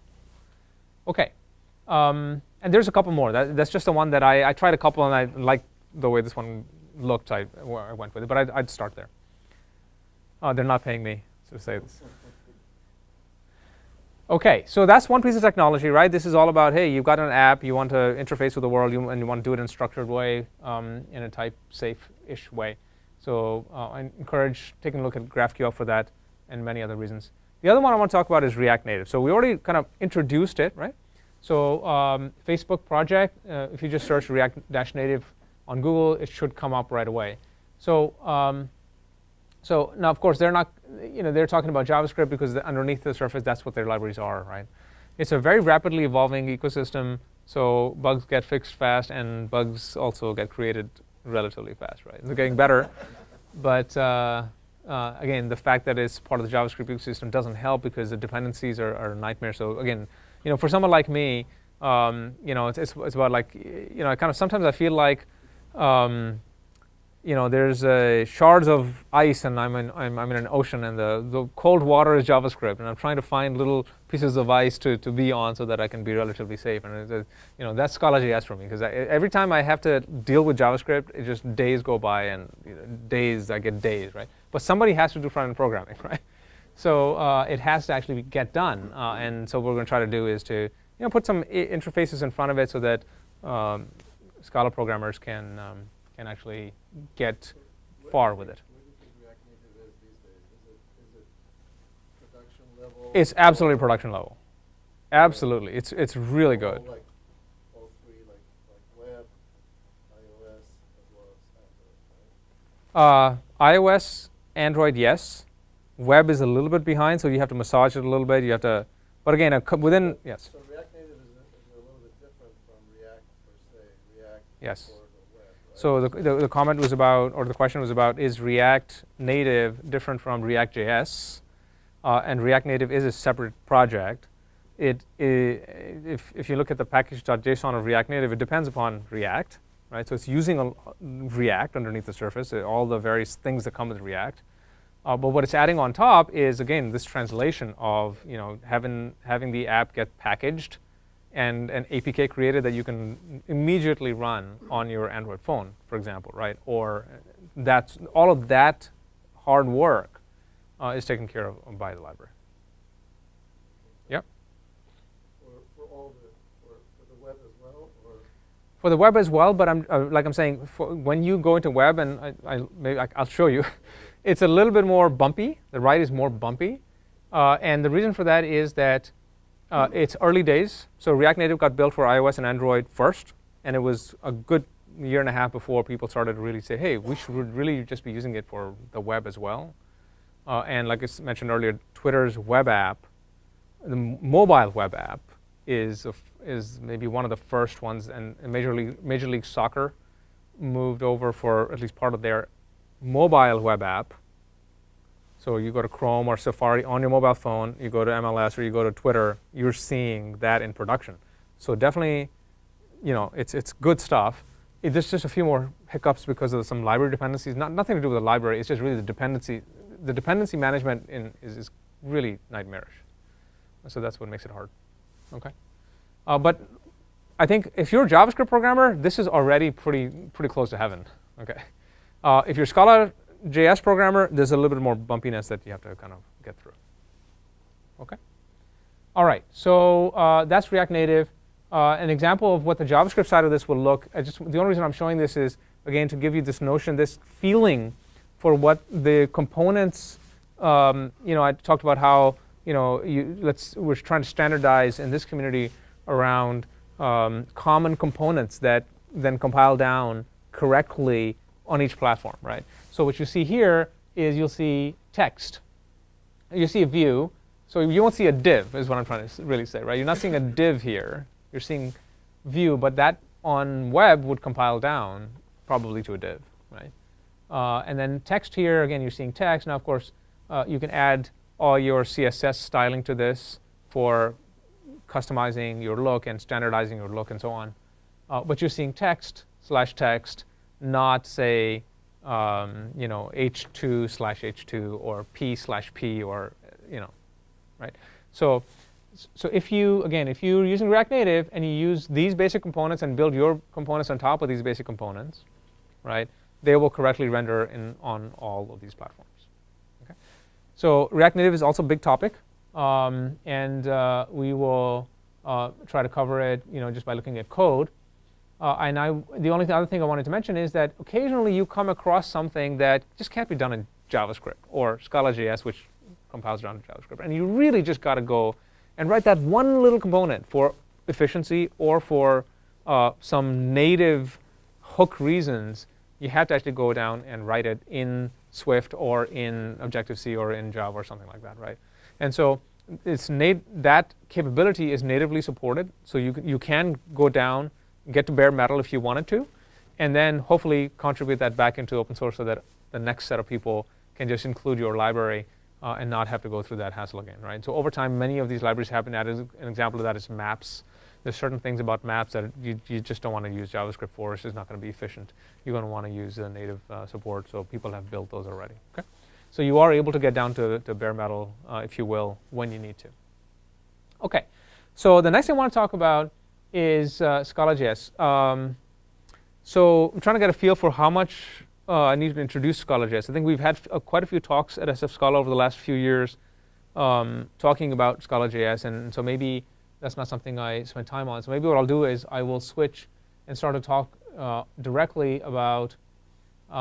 Okay, and there's a couple more. That's just the one that I tried a couple, and I liked the way this one looked. I went with it, but I'd start there. They're not paying me to say this. Okay, so that's one piece of technology, right? This is all about, hey, you've got an app, you want to interface with the world, and you want to do it in a structured way, in a type safe-ish way. So I encourage taking a look at GraphQL for that and many other reasons. The other one I want to talk about is ReactNative. So we already kind of introduced it, right? So Facebook project, if you just search React-Native on Google, it should come up right away. So so now, of course, they're not, they're talking about JavaScript because underneath the surface, that's what their libraries are, right? It's a very rapidly evolving ecosystem, so bugs get fixed fast, and bugs also get created relatively fast, right? They're getting better, but again, the fact that it's part of the JavaScript ecosystem doesn't help because the dependencies are a nightmare. So again, for someone like me, it's about like, I kind of sometimes I feel like, there's shards of ice, and I'm in an ocean, and the cold water is JavaScript, and I'm trying to find little pieces of ice to be on so that I can be relatively safe. And that's Scala.js for me, because every time I have to deal with JavaScript, it just days go by, and I get days, right? But somebody has to do front-end programming, right? So it has to actually get done, and so what we're going to try to do is to put some interfaces in front of it so that Scala programmers can actually get far with it. Where do you think ReactNative is these days? Is it production level? It's absolutely production level. Absolutely, it's really good. All three, like web, iOS, as well as Android, right? iOS, Android, yes. Web is a little bit behind, so you have to massage it a little bit. You have to, but again, within yes. So ReactNative is a little bit different from React per se. React Yes. for the web, right? So the comment was about, or the question was about, is React Native different from React.js? And React Native is a separate project. If you look at the package.json of React Native, it depends upon React, right? So it's using React underneath the surface, all the various things that come with React. But what it's adding on top is, again, this translation of having the app get packaged and an APK created that you can immediately run on your Android phone, for example, right? Or all of that hard work is taken care of by the library. Yep. For the web as well, or? For the web as well, but I'm saying, when you go into web, and I'll show you, it's a little bit more bumpy. The ride is more bumpy, and the reason for that is that it's early days. So React Native got built for iOS and Android first, and it was a good year and a half before people started to really say, hey, we should really just be using it for the web as well. And like I mentioned earlier, Twitter's web app, the mobile web app, is maybe one of the first ones, and Major League Soccer moved over for at least part of their mobile web app. So you go to Chrome or Safari on your mobile phone, you go to MLS or you go to Twitter, you're seeing that in production. So definitely, it's good stuff. There's just a few more hiccups because of some library dependencies. Nothing to do with the library. It's just really the dependency. The dependency management is really nightmarish. So that's what makes it hard. Okay. But I think if you're a JavaScript programmer, this is already pretty close to heaven. Okay. If you're a Scala-JS programmer, there's a little bit more bumpiness that you have to kind of get through. Okay. All right. So that's React Native. An example of what the JavaScript side of this will look. The only reason I'm showing this is, again, to give you this notion, this feeling for what the components. I talked about how we're trying to standardize in this community around common components that then compile down correctly on each platform, right? So what you see here is you'll see text. You see a view. So you won't see a div, is what I'm trying to really say, right? You're not seeing a div here. You're seeing view, but that on web would compile down probably to a div, right? And then text here, again, you're seeing text. Now, of course, you can add all your CSS styling to this for customizing your look and standardizing your look and so on. But you're seeing text/text, not say H2/H2 or P/P or right? So if you're using React Native and you use these basic components and build your components on top of these basic components, right? They will correctly render on all of these platforms. Okay. So React Native is also a big topic, and we will try to cover it, just by looking at code. The only other thing I wanted to mention is that occasionally you come across something that just can't be done in JavaScript or Scala.js, which compiles down to JavaScript, and you really just got to go and write that one little component for efficiency or for some native hook reasons. You have to actually go down and write it in Swift or in Objective-C or in Java or something like that, right? And so that capability is natively supported. So you can go down, get to bare metal if you wanted to, and then hopefully contribute that back into open source so that the next set of people can just include your library and not have to go through that hassle again, right? So over time, many of these libraries have been added. An example of that is maps. There's certain things about maps that you just don't want to use JavaScript for. It's just not going to be efficient. You're going to want to use the native support, so people have built those already. Okay? So you are able to get down to bare metal, if you will, when you need to. Okay, so the next thing I want to talk about is Scala.js. So I'm trying to get a feel for how much I need to introduce Scala.js. I think we've had quite a few talks at SF Scala over the last few years talking about Scala.js, and so maybe that's not something I spend time on. So maybe what I'll do is I will switch and start to talk directly about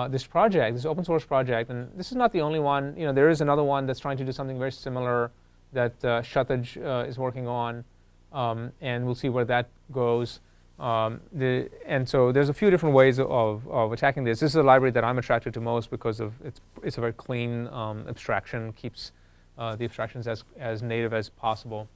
this project, this open source project. And this is not the only one. There is another one that's trying to do something very similar that Kshatrij is working on, and we'll see where that goes. And so there's a few different ways of attacking this. This is a library that I'm attracted to most because of it's a very clean abstraction, keeps the abstractions as native as possible.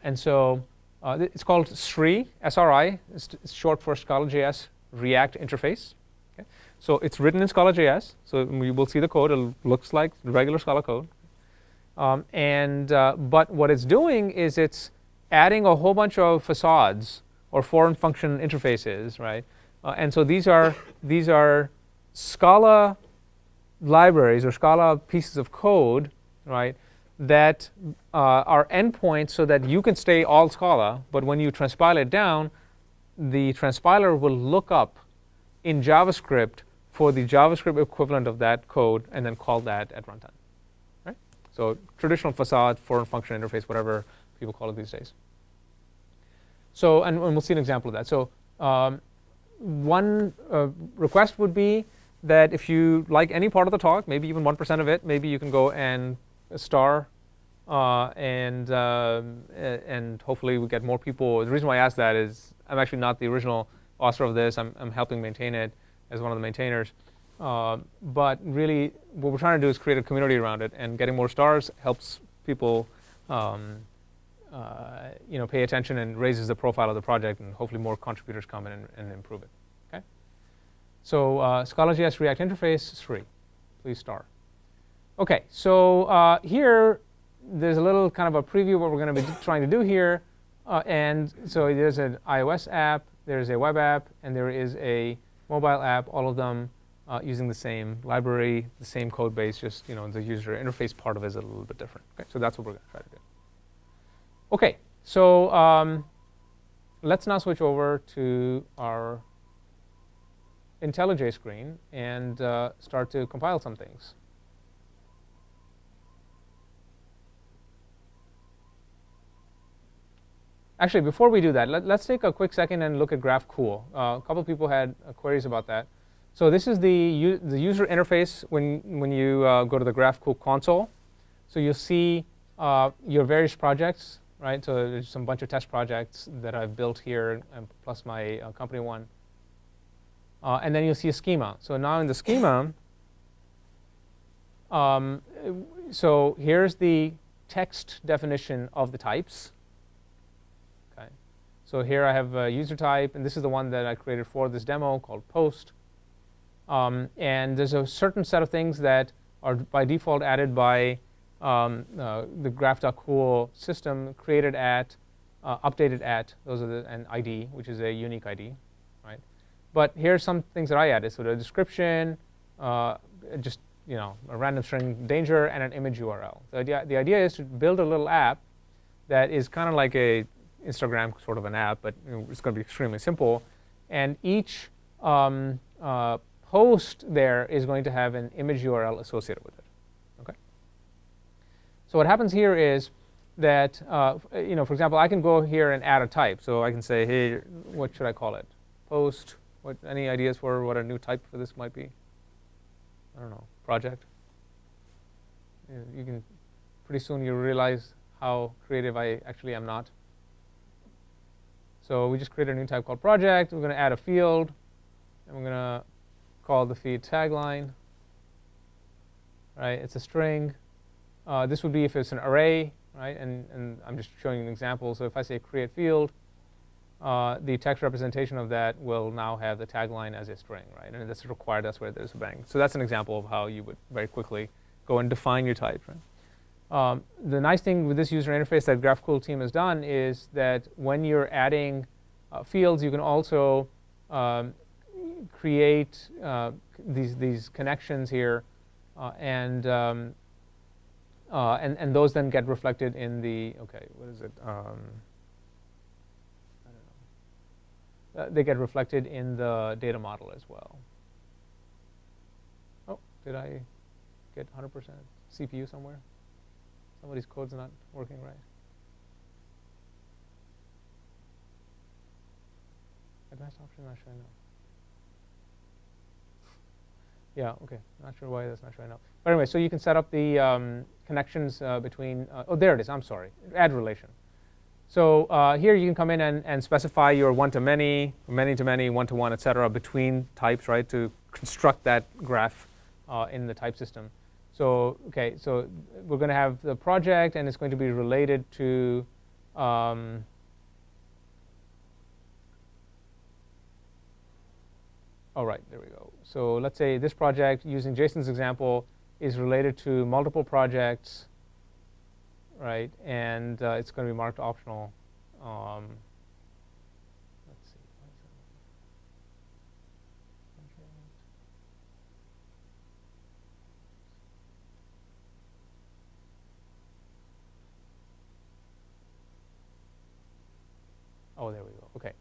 And so it's called SRI, S-R-I. It's short for Scala.js React Interface. Okay? So it's written in Scala.js. So we will see the code. It looks like regular Scala code. But what it's doing is it's adding a whole bunch of facades or foreign function interfaces, right? And so these are Scala libraries or Scala pieces of code, right, that are endpoints so that you can stay all Scala, but when you transpile it down, the transpiler will look up in JavaScript for the JavaScript equivalent of that code and then call that at runtime, right? So traditional facade, foreign function interface, whatever people call it these days. So, and we'll see an example of that. So one request would be that if you like any part of the talk, maybe even 1% of it, maybe you can go and star, and hopefully we get more people. The reason why I asked that is I'm actually not the original author of this. I'm helping maintain it as one of the maintainers. But really, what we're trying to do is create a community around it, and getting more stars helps people pay attention and raises the profile of the project, and hopefully more contributors come in and improve it. Okay. So Scala.js React Interface 3, please star. OK, so here, there's a little kind of a preview of what we're going to be trying to do here. And so there's an iOS app, there's a web app, and there is a mobile app, all of them using the same library, the same code base, just the user interface part of it is a little bit different. Okay, so that's what we're going to try to do. OK, so let's now switch over to our IntelliJ screen and start to compile some things. Actually, before we do that, let's take a quick second and look at GraphQL. A couple of people had queries about that. So this is the user interface when you go to the GraphQL console. So you'll see your various projects, right? So there's some bunch of test projects that I've built here, plus my company one. And then you'll see a schema. So now in the schema, so here's the text definition of the types. Okay. So here I have a user type, and this is the one that I created for this demo called post. And there's a certain set of things that are by default added by the graph.ql system, created at, updated at. Those are an ID, which is a unique ID, right? But here's some things that I added. So the description, just a random string danger, and an image URL. The idea is to build a little app that is kind of like a Instagram sort of an app, but it's going to be extremely simple. And each post there is going to have an image URL associated with it. Okay. So what happens here is that for example, I can go here and add a type. So I can say, hey, what should I call it? Post. Any ideas for what a new type for this might be? I don't know. Project. You can pretty soon you realize how creative I actually am not. So we just create a new type called project. We're going to add a field, and we're going to call the feed tagline. Right? It's a string. This would be if it's an array, right? And I'm just showing you an example. So if I say create field, the text representation of that will now have the tagline as a string, right? And that's required. That's where there's a bang. So that's an example of how you would very quickly go and define your type, right? The nice thing with this user interface that GraphQL team has done is that when you're adding fields, you can also create these connections here, and those then get reflected in the what is it? They get reflected in the data model as well. Oh, did I get 100% CPU somewhere? Somebody's code's not working right. Advanced option not showing up. Yeah, OK. Not sure why that's not showing up. But anyway, so you can set up the connections between. Oh, there it is. I'm sorry. Add relation. So here you can come in and specify your one-to-many, many-to-many, one-to-one, et cetera, between types, right, to construct that graph in the type system. So so we're going to have the project, and it's going to be related to all right, there we go. So let's say this project, using Jason's example, is related to multiple projects. Right, and it's going to be marked optional. Let's see. Oh, there we go. OK.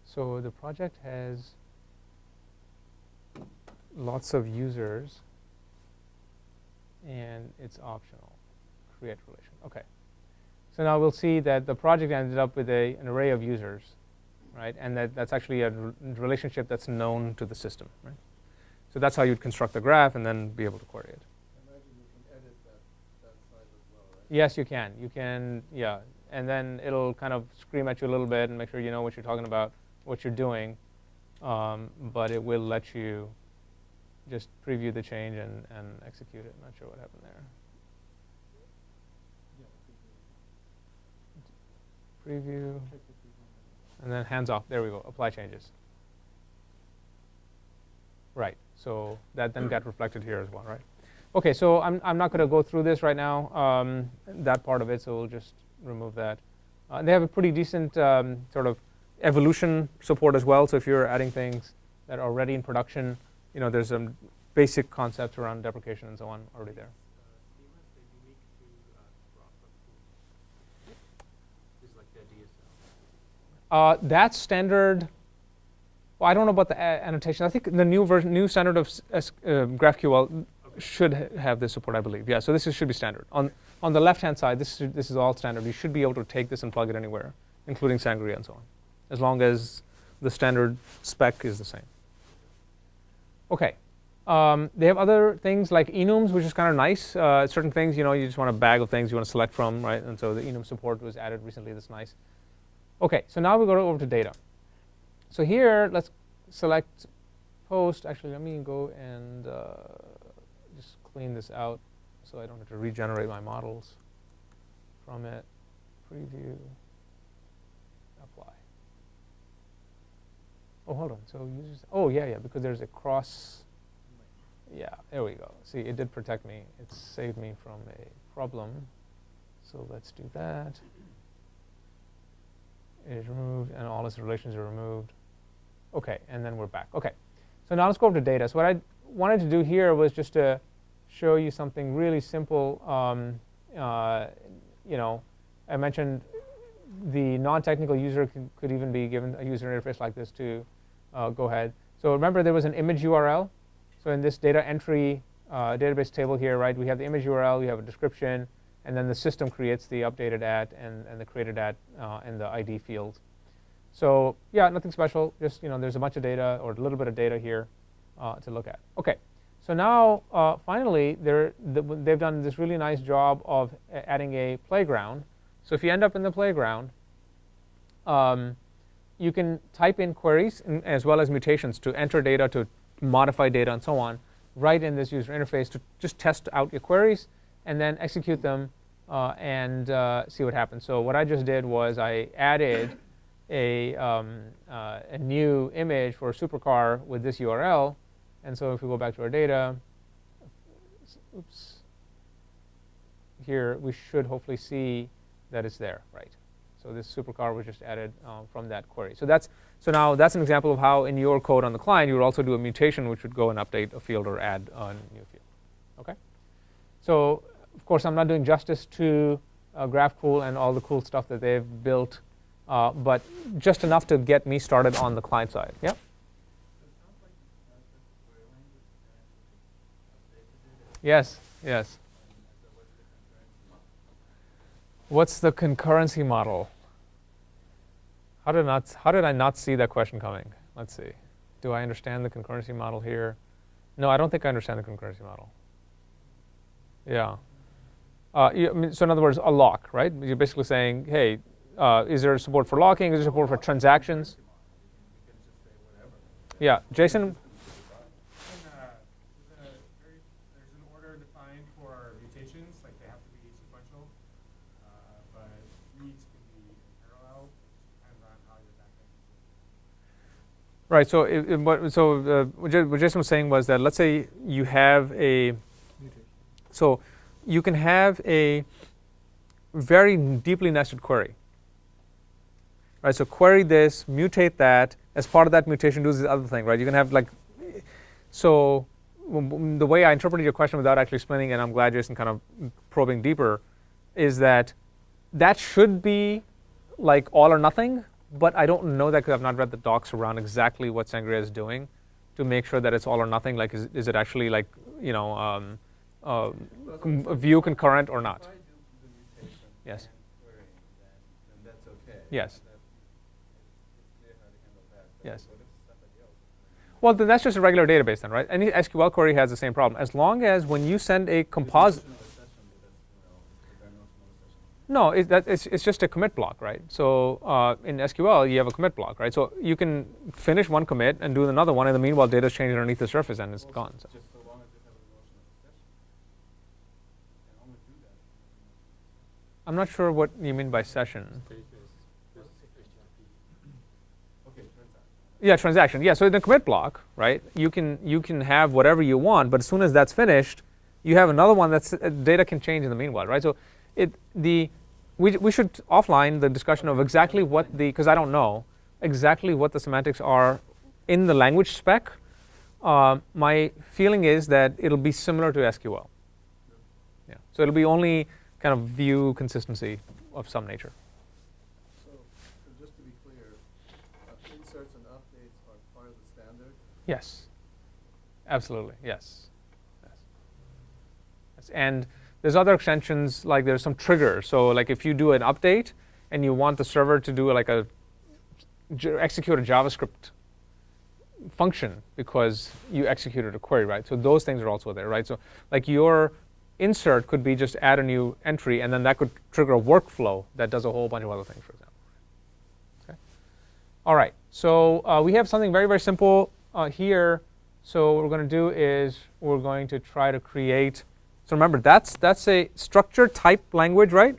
So the project has lots of users, and it's optional. Create relation. OK. So now we'll see that the project ended up with an array of users, right? And that's actually a relationship that's known to the system, right? So that's how you'd construct the graph and then be able to query it. I imagine you can edit that size as well, right? Yes, you can. You can, yeah. And then it'll kind of scream at you a little bit and make sure you know what you're talking about, what you're doing. But it will let you just preview the change and execute it. Not sure what happened there. Preview, and then hands off. There we go. Apply changes. Right. So that then got reflected here as well, right? OK, so I'm not going to go through this right now, that part of it, so we'll just remove that. They have a pretty decent sort of evolution support as well. So if you're adding things that are already in production, there's some basic concepts around deprecation and so on already there. That's standard. Well, I don't know about the annotation. I think the new standard of GraphQL should have this support, I believe. Yeah, so this should be standard. On the left-hand side, this is all standard. You should be able to take this and plug it anywhere, including Sangria and so on, as long as the standard spec is the same. OK. They have other things like enums, which is kind of nice. Certain things, you just want a bag of things you want to select from, right? And so the enum support was added recently. That's nice. OK, so now we go over to data. So here, let's select post. Actually, let me go and just clean this out so I don't have to regenerate my models from it. Preview, apply. Oh, hold on. So users. Oh, yeah, because there's a cross. Yeah, there we go. See, it did protect me. It saved me from a problem. So let's do that. It is removed, and all its relations are removed. OK, and then we're back. OK, so now let's go over to data. So what I wanted to do here was just to show you something really simple. I mentioned the non-technical user could even be given a user interface like this to go ahead. So remember, there was an image URL. So in this data entry database table here, right, we have the image URL, we have a description, and then the system creates the updated at and the created at in the ID field. So yeah, nothing special. Just there's a bunch of data or a little bit of data here to look at. OK, so now finally they've done this really nice job of adding a playground. So if you end up in the playground, you can type in queries as well as mutations to enter data, to modify data, and so on, right in this user interface to just test out your queries and then execute them and see what happens. So what I just did was I added a new image for a supercar with this URL. And so if we go back to our data, oops, here we should hopefully see that it's there, right? So this supercar was just added from that query. So now that's an example of how in your code on the client you would also do a mutation, which would go and update a field or add a new field. OK? So of course, I'm not doing justice to GraphQL and all the cool stuff that they've built, but just enough to get me started on the client side. Yeah? Yes, yes. What's the concurrency model? How did I not see that question coming? Let's see. Do I understand the concurrency model here? No, I don't think I understand the concurrency model. Yeah. So in other words, a lock, right? You're basically saying, hey, is there support for locking? Is there support for transactions? Yeah, Jason? There's an order defined for mutations, like they have to be sequential, but reads can be in parallel, depends on how your backend is. Right. So what Jason was saying was that let's say you have a so you can have a very deeply nested query. Right. So query this, mutate that. As part of that mutation, do this other thing. Right. You can have like so. The way I interpreted your question without actually explaining, and I'm glad Jason kind of probing deeper, is that that should be like all or nothing, but I don't know that because I've not read the docs around exactly what Sangria is doing to make sure that it's all or nothing. Like, is it actually like view concurrent or not? If I do the mutation Yes. and querying, then that's okay. Yes. It's clear how to handle that. But Yes. what if somebody else? Well, then that's just a regular database then, right? Any SQL query has the same problem. As long as when you send a composite. No, it's just a commit block, right? So in SQL, you have a commit block, right? So you can finish one commit and do another one, and in the meanwhile, data's changed underneath the surface, and it's gone. So. Just so long as you have a notion of a session. You can only do that. I'm not sure what you mean by session. Okay, transaction. Yeah, transaction. Yeah, so in the commit block, right, you can have whatever you want, but as soon as that's finished, you have another one that's data can change in the meanwhile, right? So we should offline the discussion of exactly what because I don't know exactly what the semantics are in the language spec. My feeling is that it'll be similar to SQL. Yeah. So it'll be only kind of view consistency of some nature. So just to be clear, inserts and updates are part of the standard? Yes. Absolutely. Yes. Yes. And there's other extensions, like there's some triggers. So like if you do an update and you want the server to do like execute a JavaScript function because you executed a query, right? So those things are also there, right? So like your insert could be just add a new entry, and then that could trigger a workflow that does a whole bunch of other things, for example. Okay. All right. So we have something very, very simple here. So what we're going to do is we're going to try to create. So remember, that's a structured type language, right?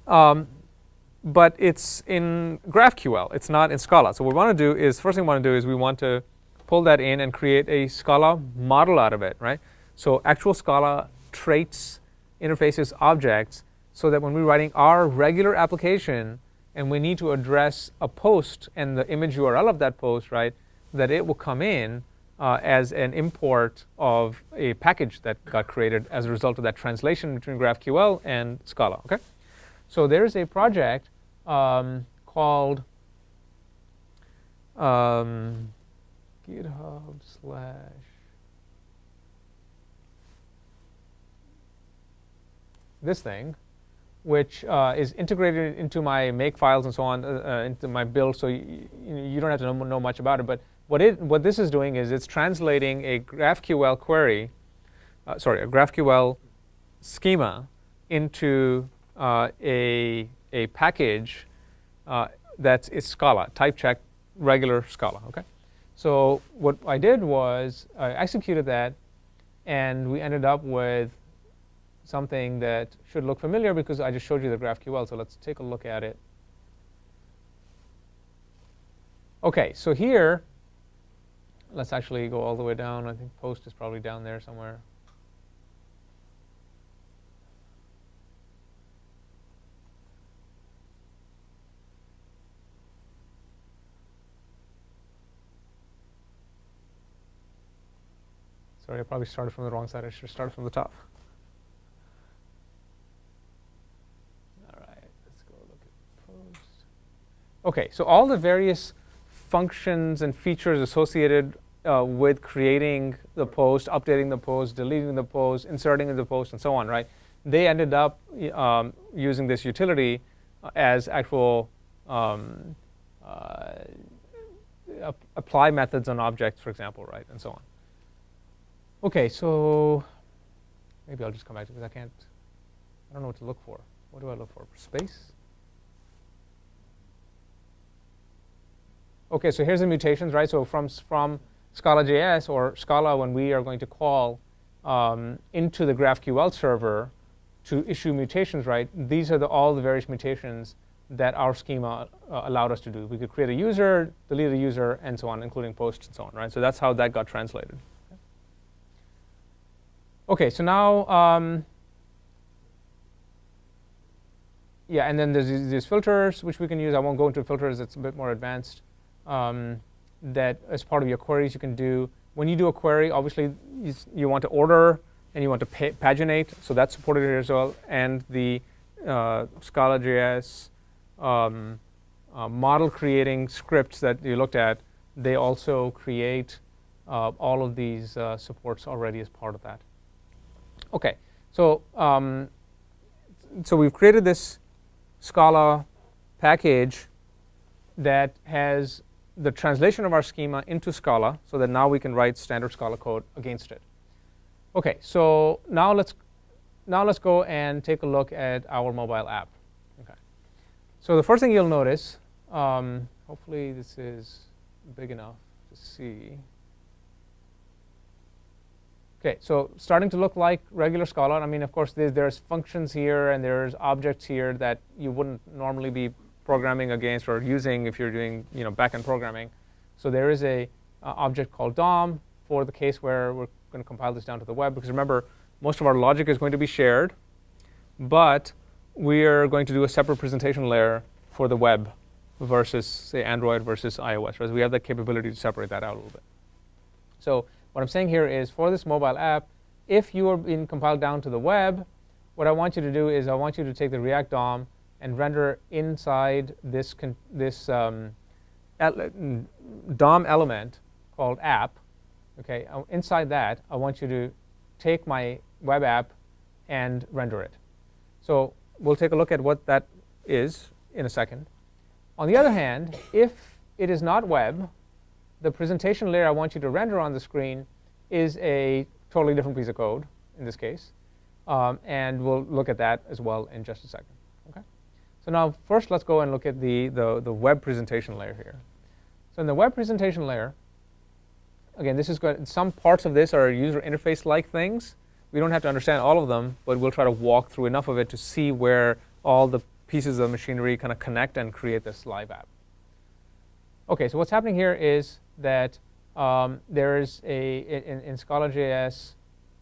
But it's in GraphQL. It's not in Scala. So what we want to do is, first thing we want to do is we want to pull that in and create a Scala model out of it, right? So actual Scala traits, interfaces, objects, so that when we're writing our regular application and we need to address a post and the image URL of that post, right, that it will come in as an import of a package that got created as a result of that translation between GraphQL and Scala. Okay, so there's a project called GitHub/ this thing, which is integrated into my make files and so on, into my build, so you don't have to know much about it. But what this is doing is it's translating a GraphQL query, a GraphQL schema into a package that's Scala, type check, regular Scala. Okay, so what I did was I executed that, and we ended up with something that should look familiar because I just showed you the GraphQL. So let's take a look at it. Okay, so here, let's actually go all the way down. I think post is probably down there somewhere. Sorry, I probably started from the wrong side. I should have started from the top. All right, let's go look at post. OK, so all the various functions and features associated with creating the post, updating the post, deleting the post, inserting in the post, and so on, right? They ended up using this utility as actual apply methods on objects, for example, right, and so on. OK, so maybe I'll just come back to this. I don't know what to look for. What do I look for? Space? OK, so here's the mutations, right? So from Scala.js or Scala, when we are going to call into the GraphQL server to issue mutations, right? These are all the various mutations that our schema allowed us to do. We could create a user, delete a user, and so on, including posts and so on, right? So that's how that got translated. OK, so now, yeah, and then there's these filters, which we can use. I won't go into filters. It's a bit more advanced. That as part of your queries you can do. When you do a query, obviously, you want to order, and you want to paginate. So that's supported here as well. And the Scala.js model creating scripts that you looked at, they also create all of these supports already as part of that. OK, so we've created this Scala package that has the translation of our schema into Scala, so that now we can write standard Scala code against it. OK, so now let's go and take a look at our mobile app. OK, so the first thing you'll notice, hopefully this is big enough to see. OK, so starting to look like regular Scala. I mean, of course, there's functions here and there's objects here that you wouldn't normally be programming against or using if you're doing backend programming. So there is a object called DOM for the case where we're going to compile this down to the web. Because remember, Most of our logic is going to be shared, but we are going to do a separate presentation layer for the web versus, say, Android versus iOS. Right? We have the capability to separate that out a little bit. So what I'm saying here is for this mobile app, if you are being compiled down to the web, what I want you to do is I want you to take the React DOM and render inside this DOM element called app. Okay, inside that, I want you to take my web app and render it. So we'll take a look at what that is in a second. On the other hand, if it is not web, the presentation layer I want you to render on the screen is a totally different piece of code in this case. And we'll look at that as well in just a second. Okay? So now first let's go and look at the web presentation layer here. So in the web presentation layer, again, this is good. Some parts of this are user interface-like things. We don't have to understand all of them, but we'll try to walk through enough of it to see where all the pieces of machinery kind of connect and create this live app. OK, so what's happening here is that there is in Scala.js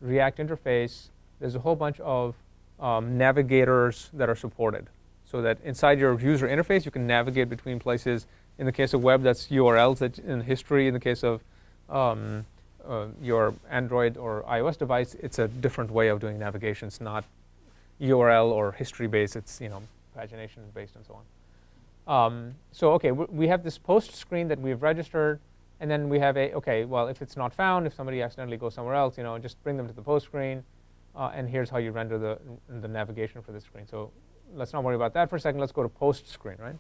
React interface, there's a whole bunch of navigators that are supported. So that inside your user interface, you can navigate between places. In the case of web, that's URLs that in history. In the case of your Android or iOS device, it's a different way of doing navigation. It's not URL or history-based. It's pagination-based and so on. So OK, we have this post screen that we've registered. And then we have OK, well, if it's not found, if somebody accidentally goes somewhere else, just bring them to the post screen. And here's how you render the navigation for this screen. So let's not worry about that for a second. Let's go to post screen, right?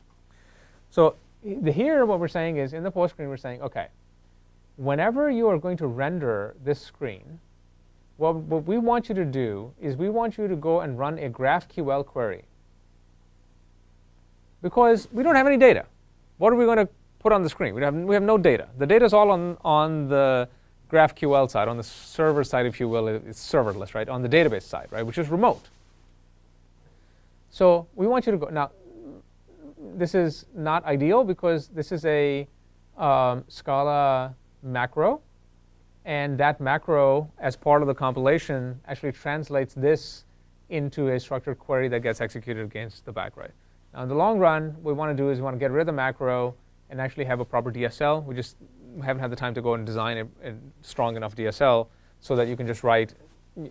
So here what we're saying is in the post screen, we're saying, OK, whenever you are going to render this screen, what we want you to do is we want you to go and run a GraphQL query. Because we don't have any data. What are we going to put on the screen? We have no data. The data is all on the GraphQL side, on the server side, if you will. It's serverless, right? On the database side, right, which is remote. So we want you to go. Now, this is not ideal because this is a Scala macro. And that macro, as part of the compilation, actually translates this into a structured query that gets executed against the back, right? Now, in the long run, what we want to do is we want to get rid of the macro and actually have a proper DSL. We just haven't had the time to go and design a strong enough DSL so that you can just write.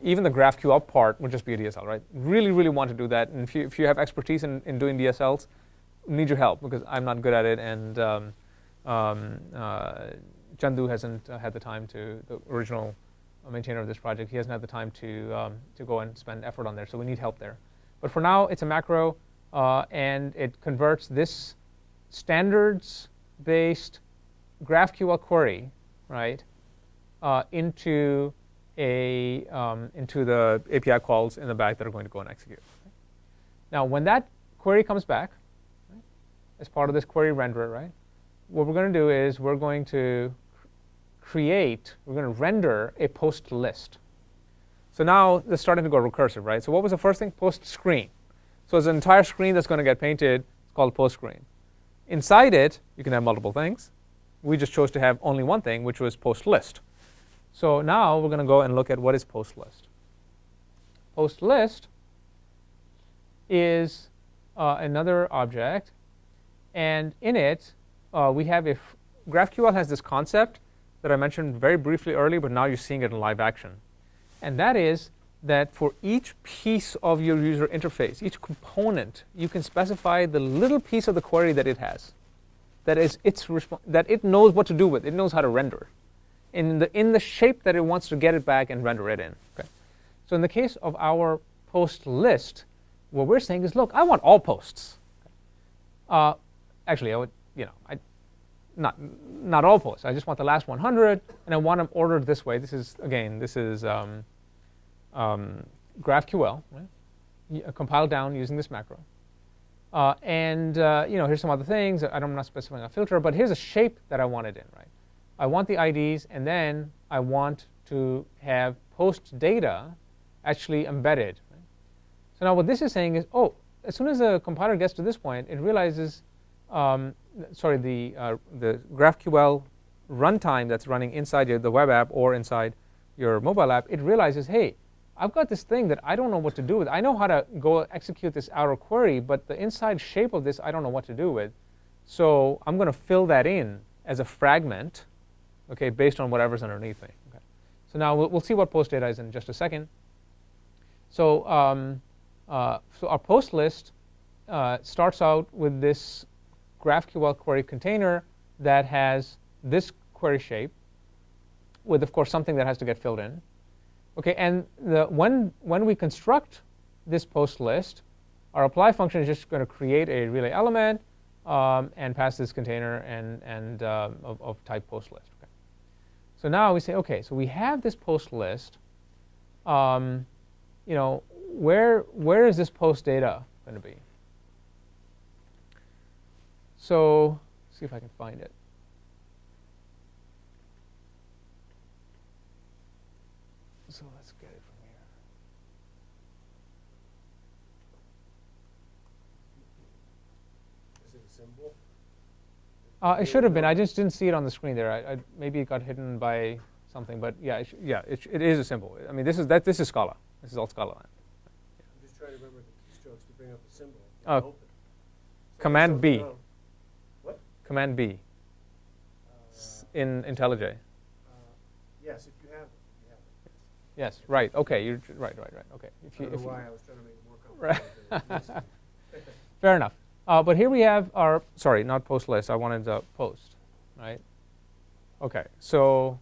Even the GraphQL part would just be a DSL, right? Really, really want to do that. And if you have expertise in doing DSLs, need your help because I'm not good at it. And Chandu hasn't had the time to, the original maintainer of this project, he hasn't had the time to go and spend effort on there. So we need help there. But for now, it's a macro. And it converts this standards-based GraphQL query, right, into the API calls in the back that are going to go and execute. Now, when that query comes back, right, as part of this query renderer, right, what we're going to do is we're going to render a post list. So now it's starting to go recursive, right? So what was the first thing? Post screen. So there's an entire screen that's going to get painted. It's called post screen. Inside it, you can have multiple things. We just chose to have only one thing, which was post list. So now we're going to go and look at what is post list. Post list is another object. And in it, we have GraphQL has this concept that I mentioned very briefly earlier, but now you're seeing it in live action. And that is that for each piece of your user interface, each component, you can specify the little piece of the query that it has, that it knows what to do with. It knows how to render in the shape that it wants to get it back and render it in. Okay. So in the case of our post list, what we're saying is, look, I want all posts. Actually, I would, not all posts. I just want the last 100, and I want them ordered this way. This is GraphQL, right? Compiled down using this macro. Here's some other things. I'm not specifying a filter, but here's a shape that I want it in, right? I want the IDs, and then I want to have post data actually embedded. Right? So now what this is saying is, as soon as the compiler gets to this point, it realizes, the GraphQL runtime that's running inside the web app or inside your mobile app, it realizes, hey, I've got this thing that I don't know what to do with. I know how to go execute this outer query, but the inside shape of this, I don't know what to do with. So I'm going to fill that in as a fragment, okay, based on whatever's underneath me. Okay. So now we'll see what post data is in just a second. So, so our post list starts out with this GraphQL query container that has this query shape with, of course, something that has to get filled in. Okay, and when we construct this post list, our apply function is just going to create a relay element and pass this container of type post list. Okay. So now we say, okay, so we have this post list. You know, where is this post data going to be? So let's see if I can find it. So let's get it from here. Is it a symbol? It should have been. I just didn't see it on the screen there. Maybe it got hidden by something. But yeah, it is a symbol. I mean, this is Scala. This is all Scala. I'm just trying to remember the keystrokes to bring up the symbol. Oh, Command B. Down. What? Command B in IntelliJ. Yes, if you have it. Yes, right. Okay, you're right. Okay. I don't know why I was trying to make it more complicated. Right. Fair enough. But here we have our, sorry, not post list. I wanted the post, right? Okay, so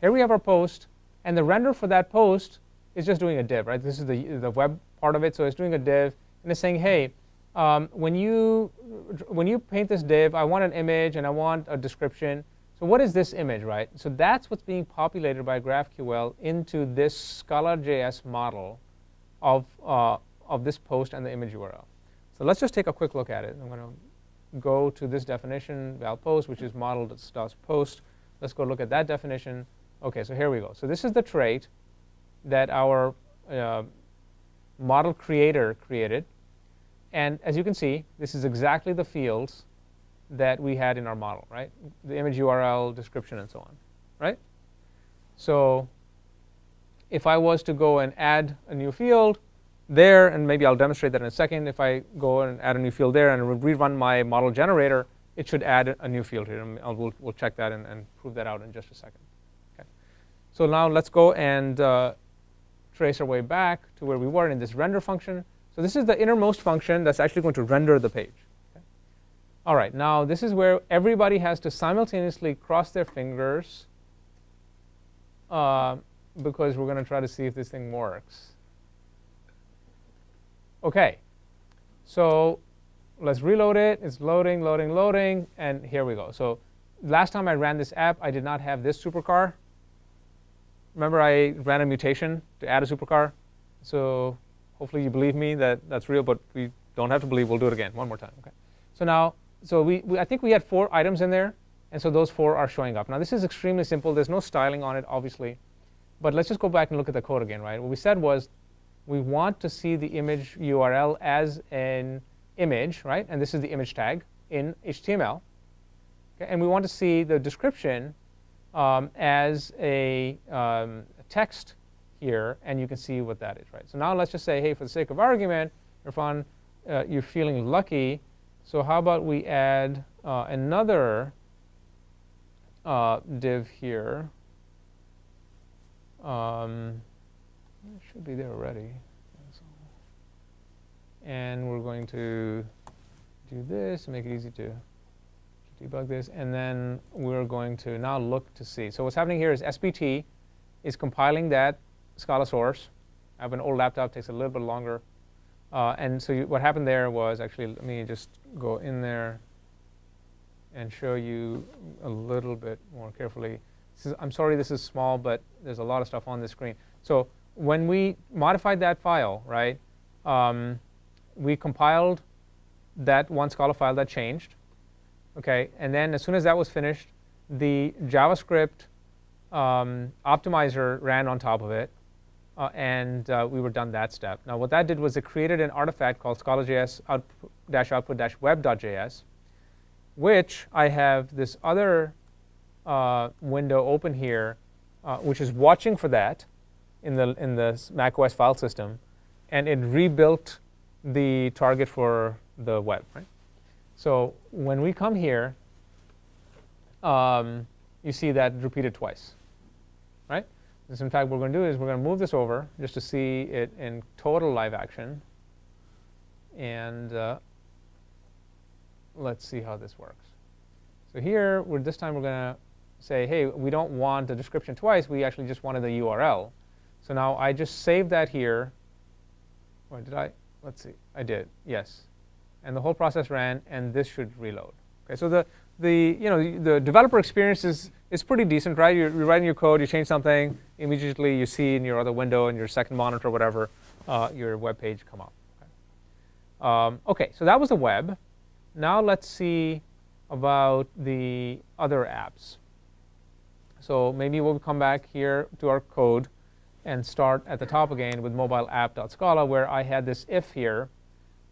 here we have our post, and the render for that post is just doing a div, right? This is the web part of it, so it's doing a div, and it's saying, hey, when you paint this div, I want an image and I want a description. So what is this image, right? So that's what's being populated by GraphQL into this Scala.js model of this post and the image URL. So let's just take a quick look at it. I'm going to go to this definition, val post, which is model.post. Let's go look at that definition. OK, so here we go. So this is the trait that our model creator created. And as you can see, this is exactly the fields that we had in our model, right? The image URL, description, and so on, right? So if I was to go and add a new field there, and maybe I'll demonstrate that in a second. If I go and add a new field there and rerun my model generator, it should add a new field here. And we'll check that and prove that out in just a second. Okay. So now let's go and trace our way back to where we were in this render function. So this is the innermost function that's actually going to render the page. All right, now this is where everybody has to simultaneously cross their fingers because we're going to try to see if this thing works. OK, so let's reload it. It's loading, and here we go. So last time I ran this app, I did not have this supercar. Remember, I ran a mutation to add a supercar. So hopefully you believe me that that's real, but we don't have to believe. We'll do it again one more time. OK, so now. So I think we had 4 items in there, and so those 4 are showing up. Now this is extremely simple. There's no styling on it, obviously. But let's just go back and look at the code again, right? What we said was we want to see the image URL as an image, right? And this is the image tag in HTML. Okay? And we want to see the description as a text here, and you can see what that is, right? So now let's just say, hey, for the sake of argument, Irfan, you're feeling lucky. So how about we add another div here. It should be there already. And we're going to do this, make it easy to debug this. And then we're going to now look to see. So what's happening here is SBT is compiling that Scala source. I have an old laptop, takes a little bit longer. And so what happened there was, actually, let me just go in there and show you a little bit more carefully. I'm sorry this is small, but there's a lot of stuff on this screen. So when we modified that file, right, we compiled that one Scala file that changed. Okay, and then as soon as that was finished, the JavaScript optimizer ran on top of it. And we were done that step. Now, what that did was it created an artifact called Scala.js output-web.js, which I have this other window open here, which is watching for that. in the macOS file system, and it rebuilt the target for the web, right? So when we come here, you see that repeated twice, right? So in fact, what we're going to do is we're going to move this over just to see it in total live action. And let's see how this works. So here, this time we're going to say, hey, we don't want the description twice. We actually just wanted the URL. So now I just saved that here. Or did I? Let's see. I did. Yes. And the whole process ran, and this should reload. Okay. So the developer experience is pretty decent, right? You're writing your code, you change something, immediately you see in your other window, in your second monitor, whatever, your web page come up. Okay. Okay. So that was the web. Now let's see about the other apps. So maybe we'll come back here to our code and start at the top again with mobile app.scala, where I had this if here,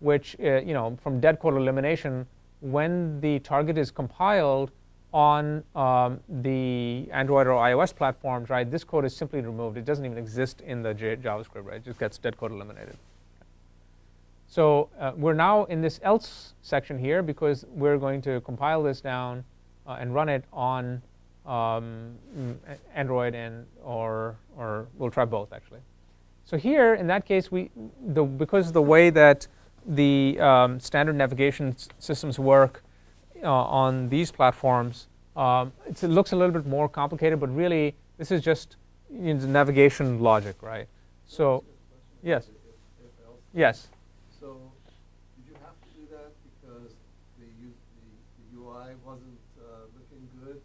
which from dead code elimination, when the target is compiled on the Android or iOS platforms, right, this code is simply removed. It doesn't even exist in the JavaScript, right? It just gets dead code eliminated. So we're now in this else section here because we're going to compile this down and run it on Android or we'll try both actually. So here, in that case, because of the way that the standard navigation systems work on these platforms, it looks a little bit more complicated, but really this is just navigation logic, right? So, yes, yes. So, did you have to do that because the UI wasn't looking good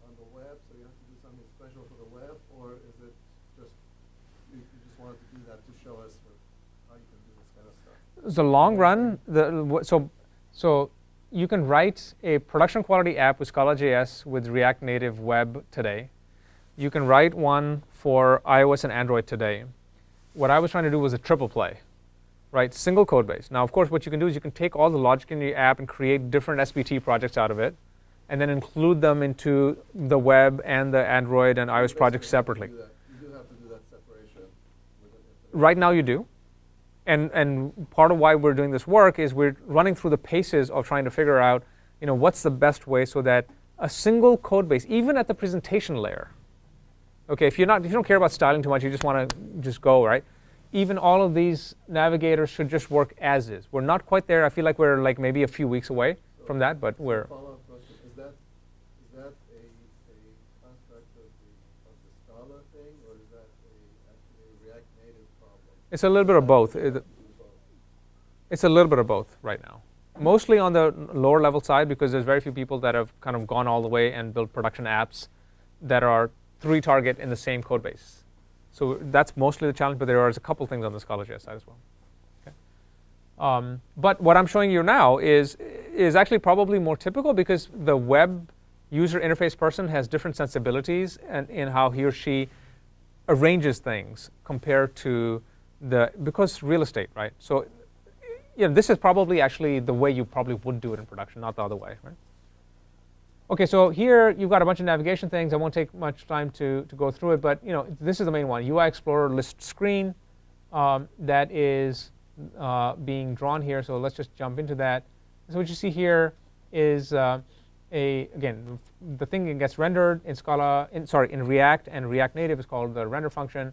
on the web, so you have to do something special for the web, or is it just you just wanted to do that to show us how you can do this kind of stuff? The long run, so you can write a production quality app with Scala.js with ReactNative Web today. You can write one for iOS and Android today. What I was trying to do was a triple play, right? Single code base. Now, of course, what you can do is you can take all the logic in your app and create different SBT projects out of it, and then include them into the web and the Android and iOS projects separately. You do have to do that separation. Right now you do. And part of why we're doing this work is we're running through the paces of trying to figure out, what's the best way so that a single code base, even at the presentation layer, okay, if you don't care about styling too much, you just want to just go, right? Even all of these navigators should just work as is. We're not quite there. I feel like we're like maybe a few weeks away from that, but we're. Follow-up question: Is that a construct of the Scala thing, or is that actually a React Native problem? It's a little bit of both. It's a little bit of both right now. Mostly on the lower level side because there's very few people that have kind of gone all the way and built production apps that are 3 target in the same code base. So that's mostly the challenge, but there are a couple things on the Scala.js side as well. Okay. But what I'm showing you now is actually probably more typical because the web user interface person has different sensibilities in how he or she arranges things compared to because real estate, right? So this is probably actually the way you probably would do it in production, not the other way, right? Okay, so here you've got a bunch of navigation things. I won't take much time to go through it, but this is the main one: UI Explorer list screen that is being drawn here. So let's just jump into that. So what you see here is again the thing that gets rendered in in React and React Native is called the render function.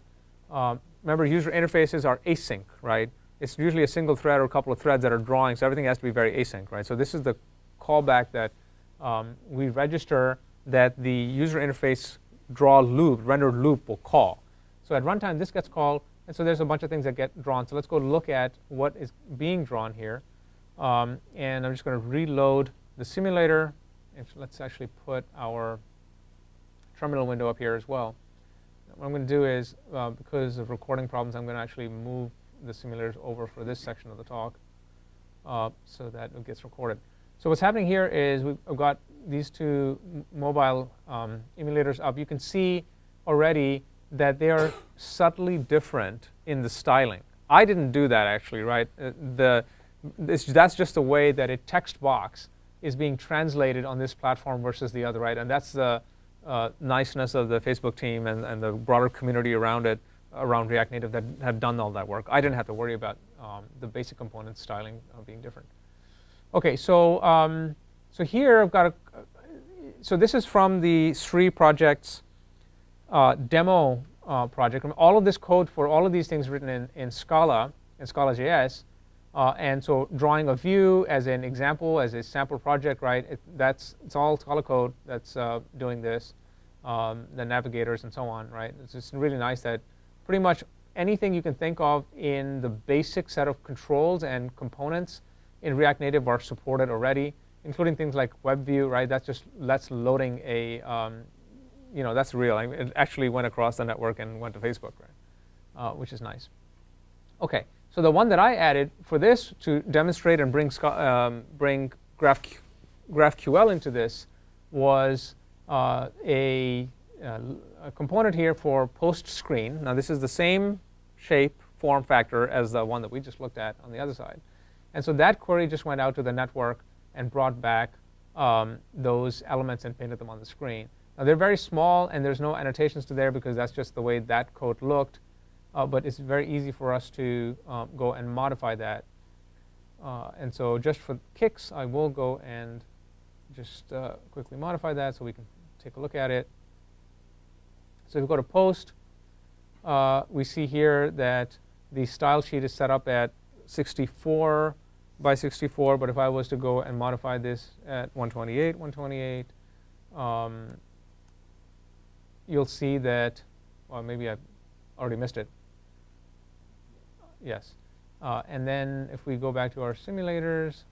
Remember, user interfaces are async, right? It's usually a single thread or a couple of threads that are drawing, so everything has to be very async, right? So this is the callback that we register that the user interface rendered loop will call. So at runtime, this gets called, and so there's a bunch of things that get drawn. So let's go look at what is being drawn here. And I'm just going to reload the simulator. Let's actually put our terminal window up here as well. What I'm going to do is, because of recording problems, I'm going to actually move the simulators over for this section of the talk so that it gets recorded. So what's happening here is we've got these 2 mobile emulators up. You can see already that they are subtly different in the styling. I didn't do that actually, right? That's just the way that a text box is being translated on this platform versus the other, right? And that's the niceness of the Facebook team and the broader community around it, around React Native, that had done all that work. I didn't have to worry about the basic component styling being different. Okay, so so here I've got so this is from the Sri project's demo project. All of this code for all of these things written in Scala, in Scala.js. And so drawing a view as an example, as a sample project, right? It's all Scala code that's doing this, the navigators and so on, right? It's just really nice that pretty much anything you can think of in the basic set of controls and components in React Native are supported already, including things like web view, right? That's loading a, that's real. I mean, it actually went across the network and went to Facebook, right? Which is nice. Okay. So the one that I added for this to demonstrate and bring GraphQL into this was a component here for post screen. Now this is the same shape, form factor as the one that we just looked at on the other side. And so that query just went out to the network and brought back those elements and painted them on the screen. Now they're very small, and there's no annotations to there because that's just the way that code looked. But it's very easy for us to go and modify that. And so just for kicks, I will go and just quickly modify that so we can take a look at it. So if we go to post, we see here that the style sheet is set up at 64 by 64. But if I was to go and modify this at 128, you'll see that, well, maybe I already missed it. Yes. And then if we go back to our simulators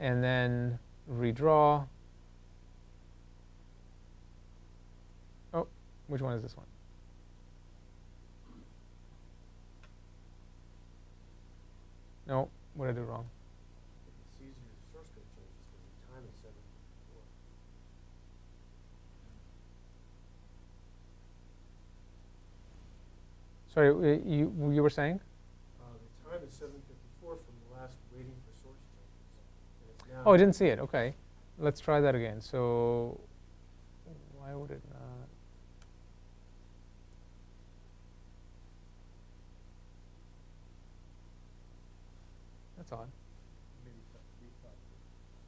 and then redraw. Oh, which one is this one? No, what did I do wrong? It's easier the source code changes because the time is 754. Sorry, you were saying? The time is 7:54 from the last waiting for source changes. And it's now Oh, I didn't see it. OK. Let's try that again. So why would it not? That's odd.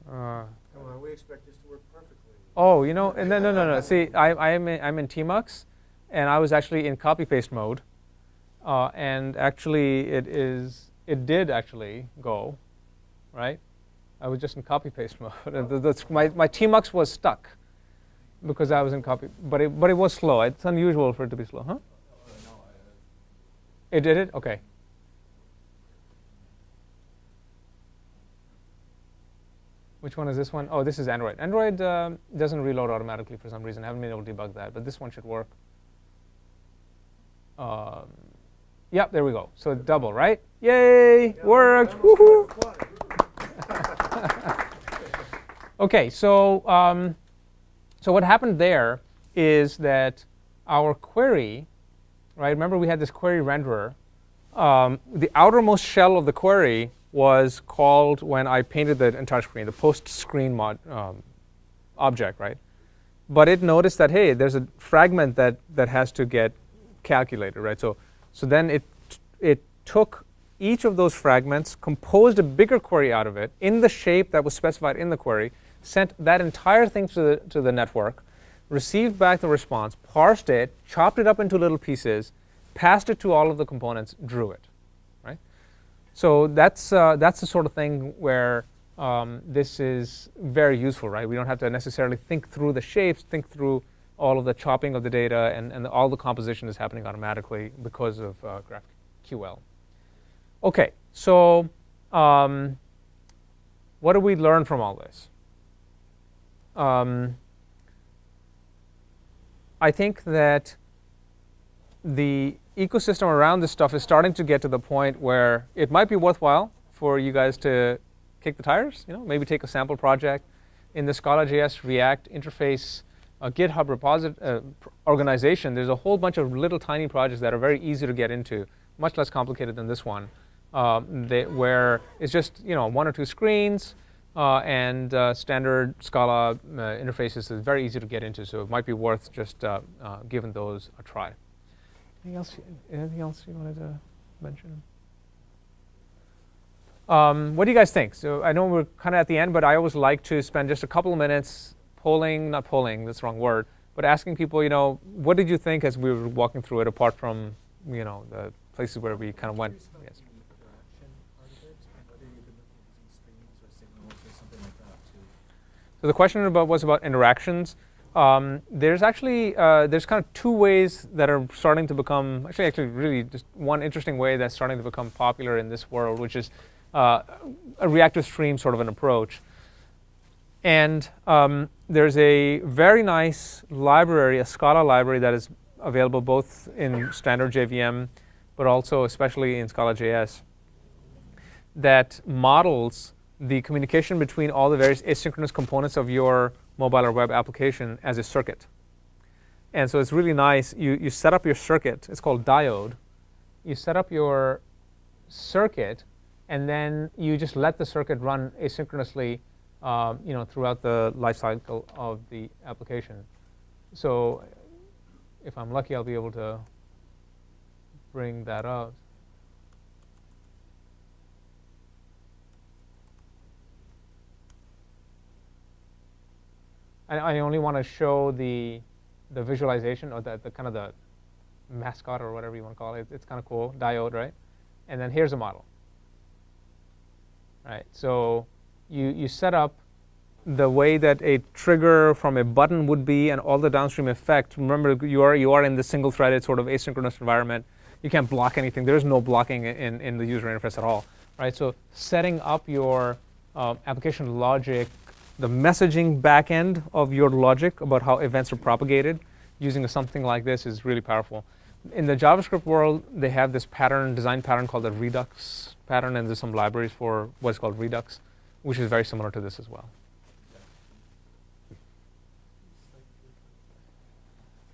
Come on, we expect this to work perfectly. Oh, no. See, I'm in Tmux, and I was actually in copy-paste mode. And actually, it did actually go, right? I was just in copy-paste mode. My Tmux was stuck because I was in copy. But it was slow. It's unusual for it to be slow, huh? It did it? OK. Which one is this one? Oh, this is Android. Android doesn't reload automatically for some reason. I haven't been able to debug that. But this one should work. Yep, there we go. So double, right? Yay! Yeah, worked! Woohoo! OK, so so what happened there is that our query, right? Remember we had this query renderer. The outermost shell of the query was called when I painted the entire screen, the post screen object, right? But it noticed that, hey, there's a fragment that has to get calculated, right? So then it took each of those fragments, composed a bigger query out of it in the shape that was specified in the query, sent that entire thing to the network, received back the response, parsed it, chopped it up into little pieces, passed it to all of the components, drew it, right? So that's the sort of thing where this is very useful, right? We don't have to necessarily think through the shapes, think through all of the chopping of the data, and all the composition is happening automatically because of GraphQL. OK, so what do we learn from all this? I think that the ecosystem around this stuff is starting to get to the point where it might be worthwhile for you guys to kick the tires, maybe take a sample project in the Scala.js React interface GitHub repository organization. There's a whole bunch of little tiny projects that are very easy to get into, much less complicated than this one, where it's just 1 or 2 screens. and standard Scala interfaces is very easy to get into, so it might be worth just giving those a try. Anything else you wanted to mention? What do you guys think? So I know we're kind of at the end, but I always like to spend just a couple of minutes not polling, that's the wrong word, but asking people, what did you think as we were walking through it, apart from, the places where we kind of went? Yes. So the question was about interactions. There's actually there's kind of two ways that are starting to become actually really just one interesting way that's starting to become popular in this world, which is a reactive stream sort of an approach. And there's a very nice library, a Scala library that is available both in standard JVM, but also especially in Scala JS, that models the communication between all the various asynchronous components of your mobile or web application as a circuit. And so it's really nice. You set up your circuit. It's called diode. You set up your circuit, and then you just let the circuit run asynchronously throughout the life cycle of the application. So if I'm lucky, I'll be able to bring that up. I only want to show the visualization, or the kind of the mascot, or whatever you want to call it. It's kind of cool, diode, right? And then here's a model. Right. So you set up the way that a trigger from a button would be, and all the downstream effect. Remember, you are in the single-threaded sort of asynchronous environment. You can't block anything. There is no blocking in the user interface at all. Right. So setting up your application logic, the messaging backend of your logic about how events are propagated using something like this is really powerful. In the JavaScript world, they have this design pattern called the Redux pattern, and there's some libraries for what's called Redux, which is very similar to this as well.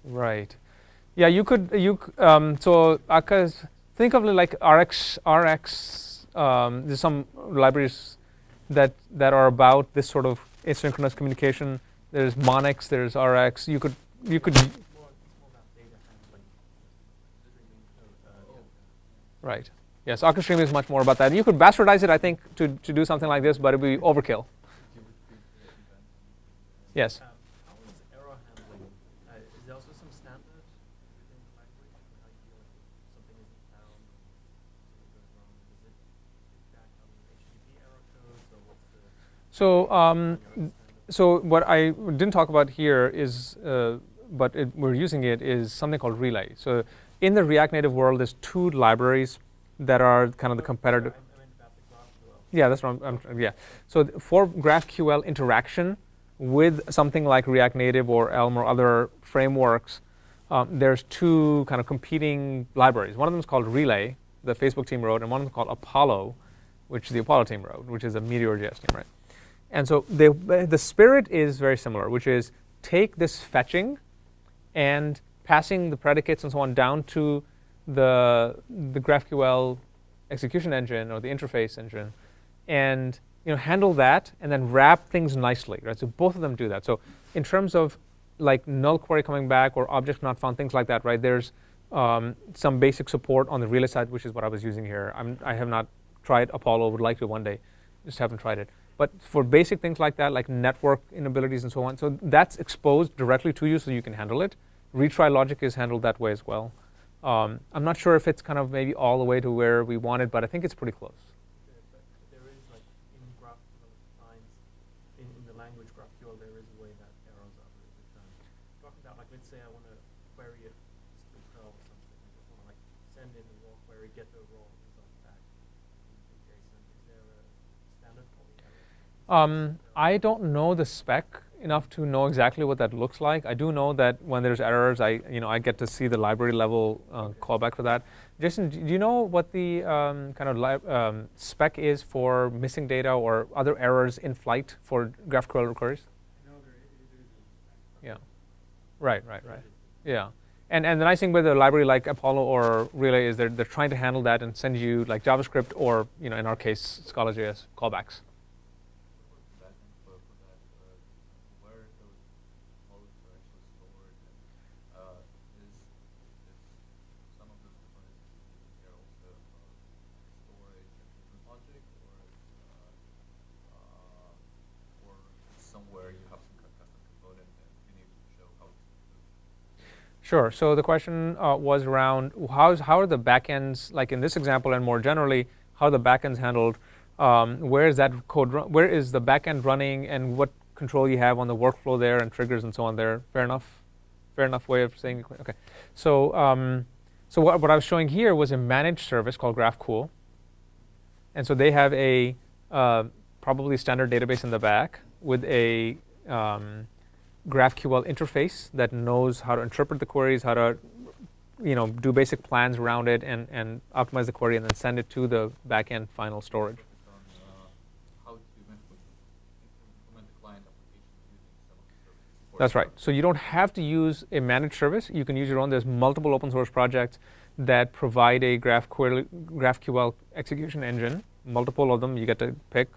Right. Yeah, you could, so Akash, think of it like RX, there's some libraries that are about this sort of asynchronous communication. There's Monix, there's RX. You could. Right. Yes, OrcheStream is much more about that. You could bastardize it, I think, to do something like this, but it would be overkill. Yes. How is error handling? Is there also some standard within the language? How you feel like something isn't found, something goes wrong? Does it feedback on HTTP error codes, or what's the? So what I didn't talk about here is, but we're using it, is something called Relay. So in the ReactNative world, there's two libraries that are kind of the competitive. I meant about the GraphQL. Yeah, that's what yeah. So for GraphQL interaction with something like ReactNative or Elm or other frameworks, there's two kind of competing libraries. One of them is called Relay, the Facebook team wrote, and one of them is called Apollo, which the Apollo team wrote, which is a Meteor.js team, right? And so the spirit is very similar, which is take this fetching and passing the predicates and so on down to the GraphQL execution engine or the interface engine, and handle that, and then wrap things nicely, right? So both of them do that. So in terms of like null query coming back or object not found, things like that, right? There's some basic support on the Relay side, which is what I was using here. I have not tried Apollo, would like to one day, just haven't tried it. But for basic things like that, like network inabilities and so on, so that's exposed directly to you so you can handle it. Retry logic is handled that way as well. I'm not sure if it's kind of maybe all the way to where we want it, but I think it's pretty close. But there is, like, in GraphQL defines, in the language GraphQL, there is a way that errors are returned. Talking about, like, let's say I want to query it to curl or something. I just want to, like, send in the raw query, get the raw result back in JSON. Is there a standard for the error? I don't know the spec enough to know exactly what that looks like. I do know that when there's errors, I get to see the library level callback for that. Jason, do you know what the kind of spec is for missing data or other errors in flight for GraphQL queries? No, there is. Yeah. Right. Yeah. And the nice thing with a library like Apollo or Relay is they're trying to handle that and send you like JavaScript or in our case Scala.js callbacks. Sure. So the question was around how are the backends, like in this example and more generally, how are the backends handled? Where is that code? Where is the backend running, and what control you have on the workflow there and triggers and so on there? Fair enough. Fair enough way of saying. Okay. So so what I was showing here was a managed service called GraphQL, and so they have a probably standard database in the back with a GraphQL interface that knows how to interpret the queries, how to do basic plans around it, and optimize the query, and then send it to the backend final storage. How to implement the client application using some of the services. That's right. So you don't have to use a managed service. You can use your own. There's multiple open source projects that provide a GraphQL execution engine. Multiple of them. You get to pick,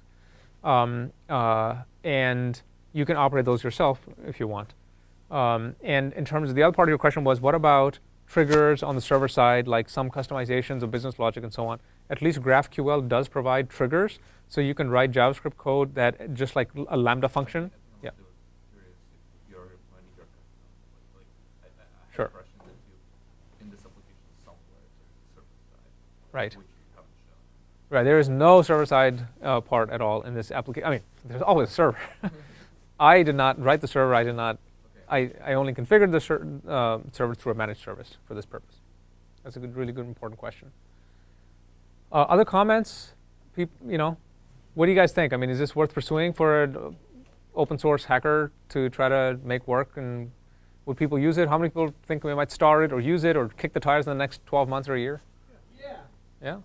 and you can operate those yourself if you want. And in terms of the other part of your question was, what about triggers on the server side, like some customizations of business logic and so on? At least GraphQL does provide triggers, so you can write JavaScript code that just like a Lambda function. Yeah. Sure. In this application somewhere, there's a server side, Right. which you haven't shown. Right. There is no server-side part at all in this application. I mean, there's always a server. I did not write the server. I did not. I only configured the server through a managed service for this purpose. That's a really good, important question. Other comments? What do you guys think? I mean, is this worth pursuing for an open source hacker to try to make work? And would people use it? How many people think we might start it or use it or kick the tires in the next 12 months or a year? Yeah. Yeah?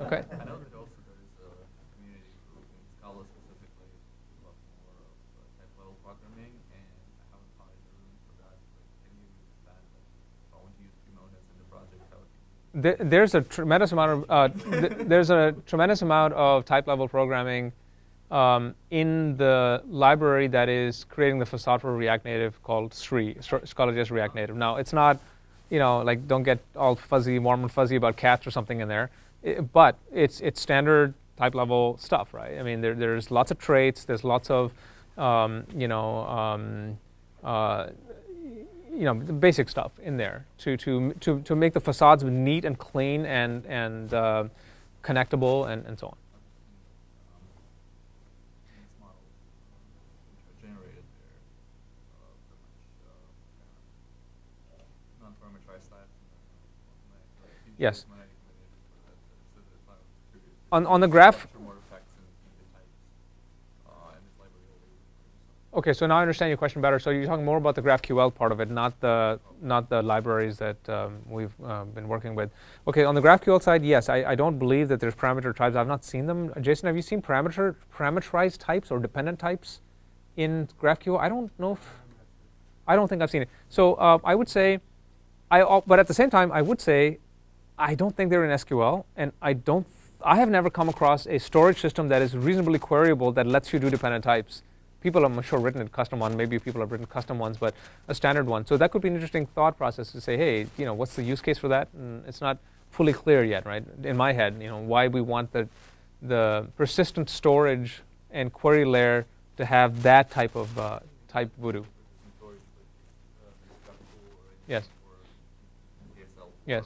Okay. I know that also there is a community group in Scala specifically, a lot more of type-level programming, and I haven't found a room for that. But can you expand that? If I want to use components in the project, how can There's a tremendous amount of there's a tremendous amount of type-level programming in the library that is creating the facade for ReactNative called Scala-JS ReactNative. Now, it's not, like don't get all fuzzy, warm and fuzzy about cats or something in there, but it's standard type-level stuff, right? I mean, there's lots of traits, there's lots of, the basic stuff in there to make the facades neat and clean and connectable and so on. generated there, non-parameterized types. Yes. On the graph. Okay, so now I understand your question better. So you're talking more about the GraphQL part of it, not the libraries that we've been working with. Okay, on the GraphQL side, yes, I don't believe that there's parameter types. I've not seen them. Jason, have you seen parameterized types or dependent types in GraphQL? I don't think I've seen it. So I would say, but at the same time, I would say, I don't think they're in SQL, and I have never come across a storage system that is reasonably queryable that lets you do dependent types. People have, I'm sure, written a custom one. Maybe people have written custom ones, but a standard one. So that could be an interesting thought process to say, hey, what's the use case for that? And it's not fully clear yet, right? In my head, why we want the persistent storage and query layer to have that type of type voodoo. Yes. Yes.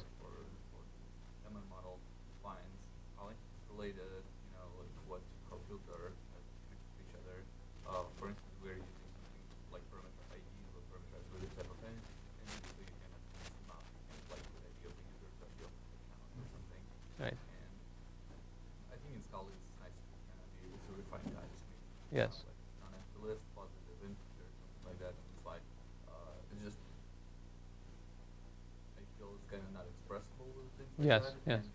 Yes. On a list, positive integer, something like that, and it's like, it's just, I feel it's kind of not expressible with things like yes. that. Yes.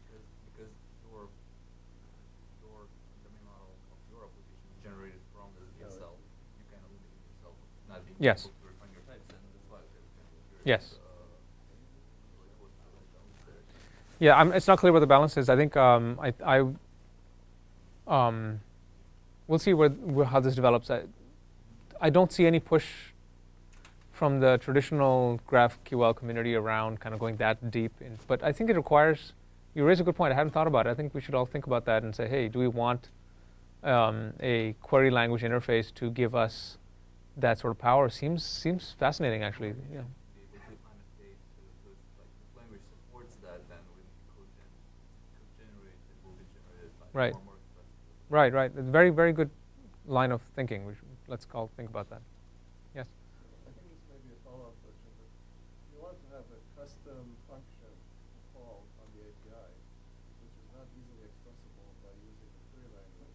Because your the main model of your application is generated from the DSL, you kind of limit yourself not being Yes. able to refine your types, and that's why it's kind of curious. Yes. Yeah, it's not clear what the balance is. I think we'll see how this develops. I don't see any push from the traditional GraphQL community around kind of going that deep. But I think it requires, you raise a good point. I hadn't thought about it. I think we should all think about that and say, hey, do we want a query language interface to give us that sort of power? Seems fascinating, actually. Yeah. Right. more expressive. Right, right. Very, very good line of thinking. Let's think about that. Yes? I think this may be a follow-up question, but you want to have a custom function call on the API, which is not easily expressible by using the query language.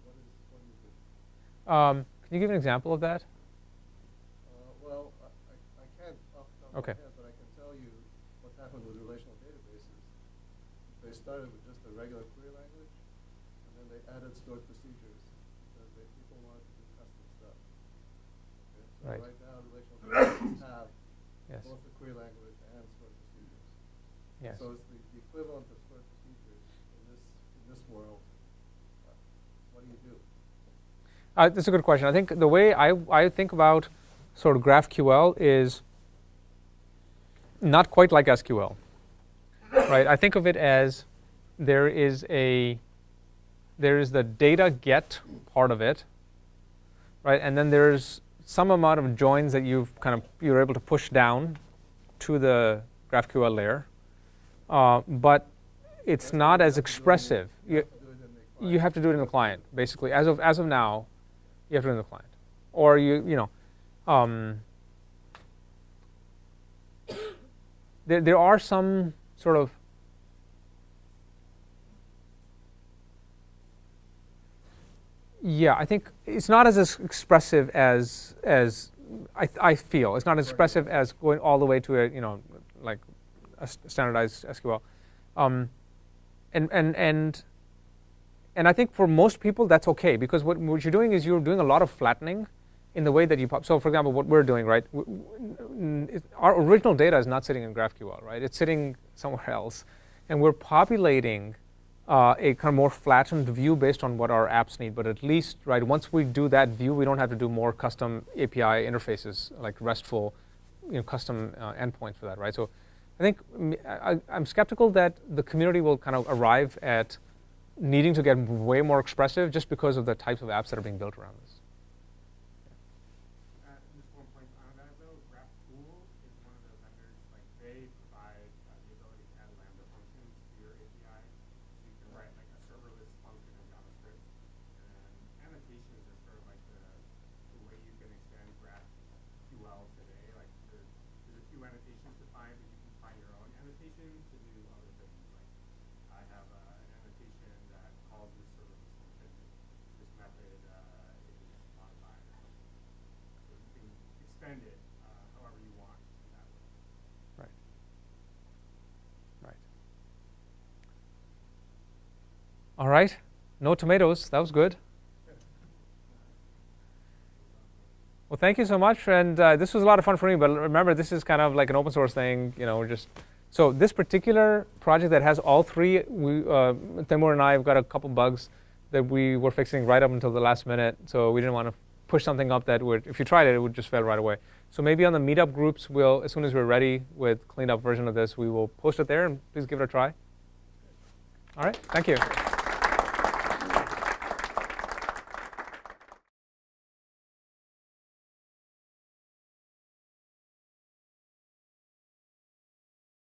What do you do? Can you give an example of that? Well, I can't off the top of my head, but I can tell you what happened with relational databases. They started with just a regular query language, and then they added stored procedures because people wanted to do custom stuff. Okay? So right now, relational databases have both the query language and stored procedures. Yes. So it's the equivalent of stored procedures in this world. What do you do? That's a good question. I think the way I think about sort of GraphQL is not quite like SQL, right? I think of it as there is the data get part of it, right? And then there's some amount of joins that you're able to push down to the GraphQL layer, but it's not as expressive. You have to do it in the client, basically. As of now, you have to do it in the client, or there are some sort of I think it's not as expressive as I feel. It's not as expressive as going all the way to a like a standardized SQL, and I think for most people that's okay, because what you're doing is you're doing a lot of flattening in the way that you pop. So for example, what we're doing, right? Our original data is not sitting in GraphQL, right? It's sitting somewhere else, and we're populating a kind of more flattened view based on what our apps need. But at least, right, once we do that view, we don't have to do more custom API interfaces like RESTful, custom endpoints for that, right? So I think I'm skeptical that the community will kind of arrive at needing to get way more expressive just because of the types of apps that are being built around this. Just one point on that though, GraphQL is one of the vendors, like they provide the ability to add Lambda functions to your API. So you can write like a serverless function in JavaScript. And annotations are sort of like the way you can extend GraphQL today. Like there's a few annotations defined, but you can find your own annotation to do other things. Like I have an annotation that calls this serverless function. This method is modified or something. So you can extend it however you want in that way. Right. Right. All right. No tomatoes. That was good. Well, thank you so much. And this was a lot of fun for me. But remember, this is kind of like an open source thing. So this particular project that has all three, Taimur and I have got a couple bugs that we were fixing right up until the last minute. So we didn't want to push something up that would, if you tried it, it would just fail right away. So maybe on the meetup groups, as soon as we're ready with cleaned up version of this, we will post it there, and please give it a try. All right, thank you.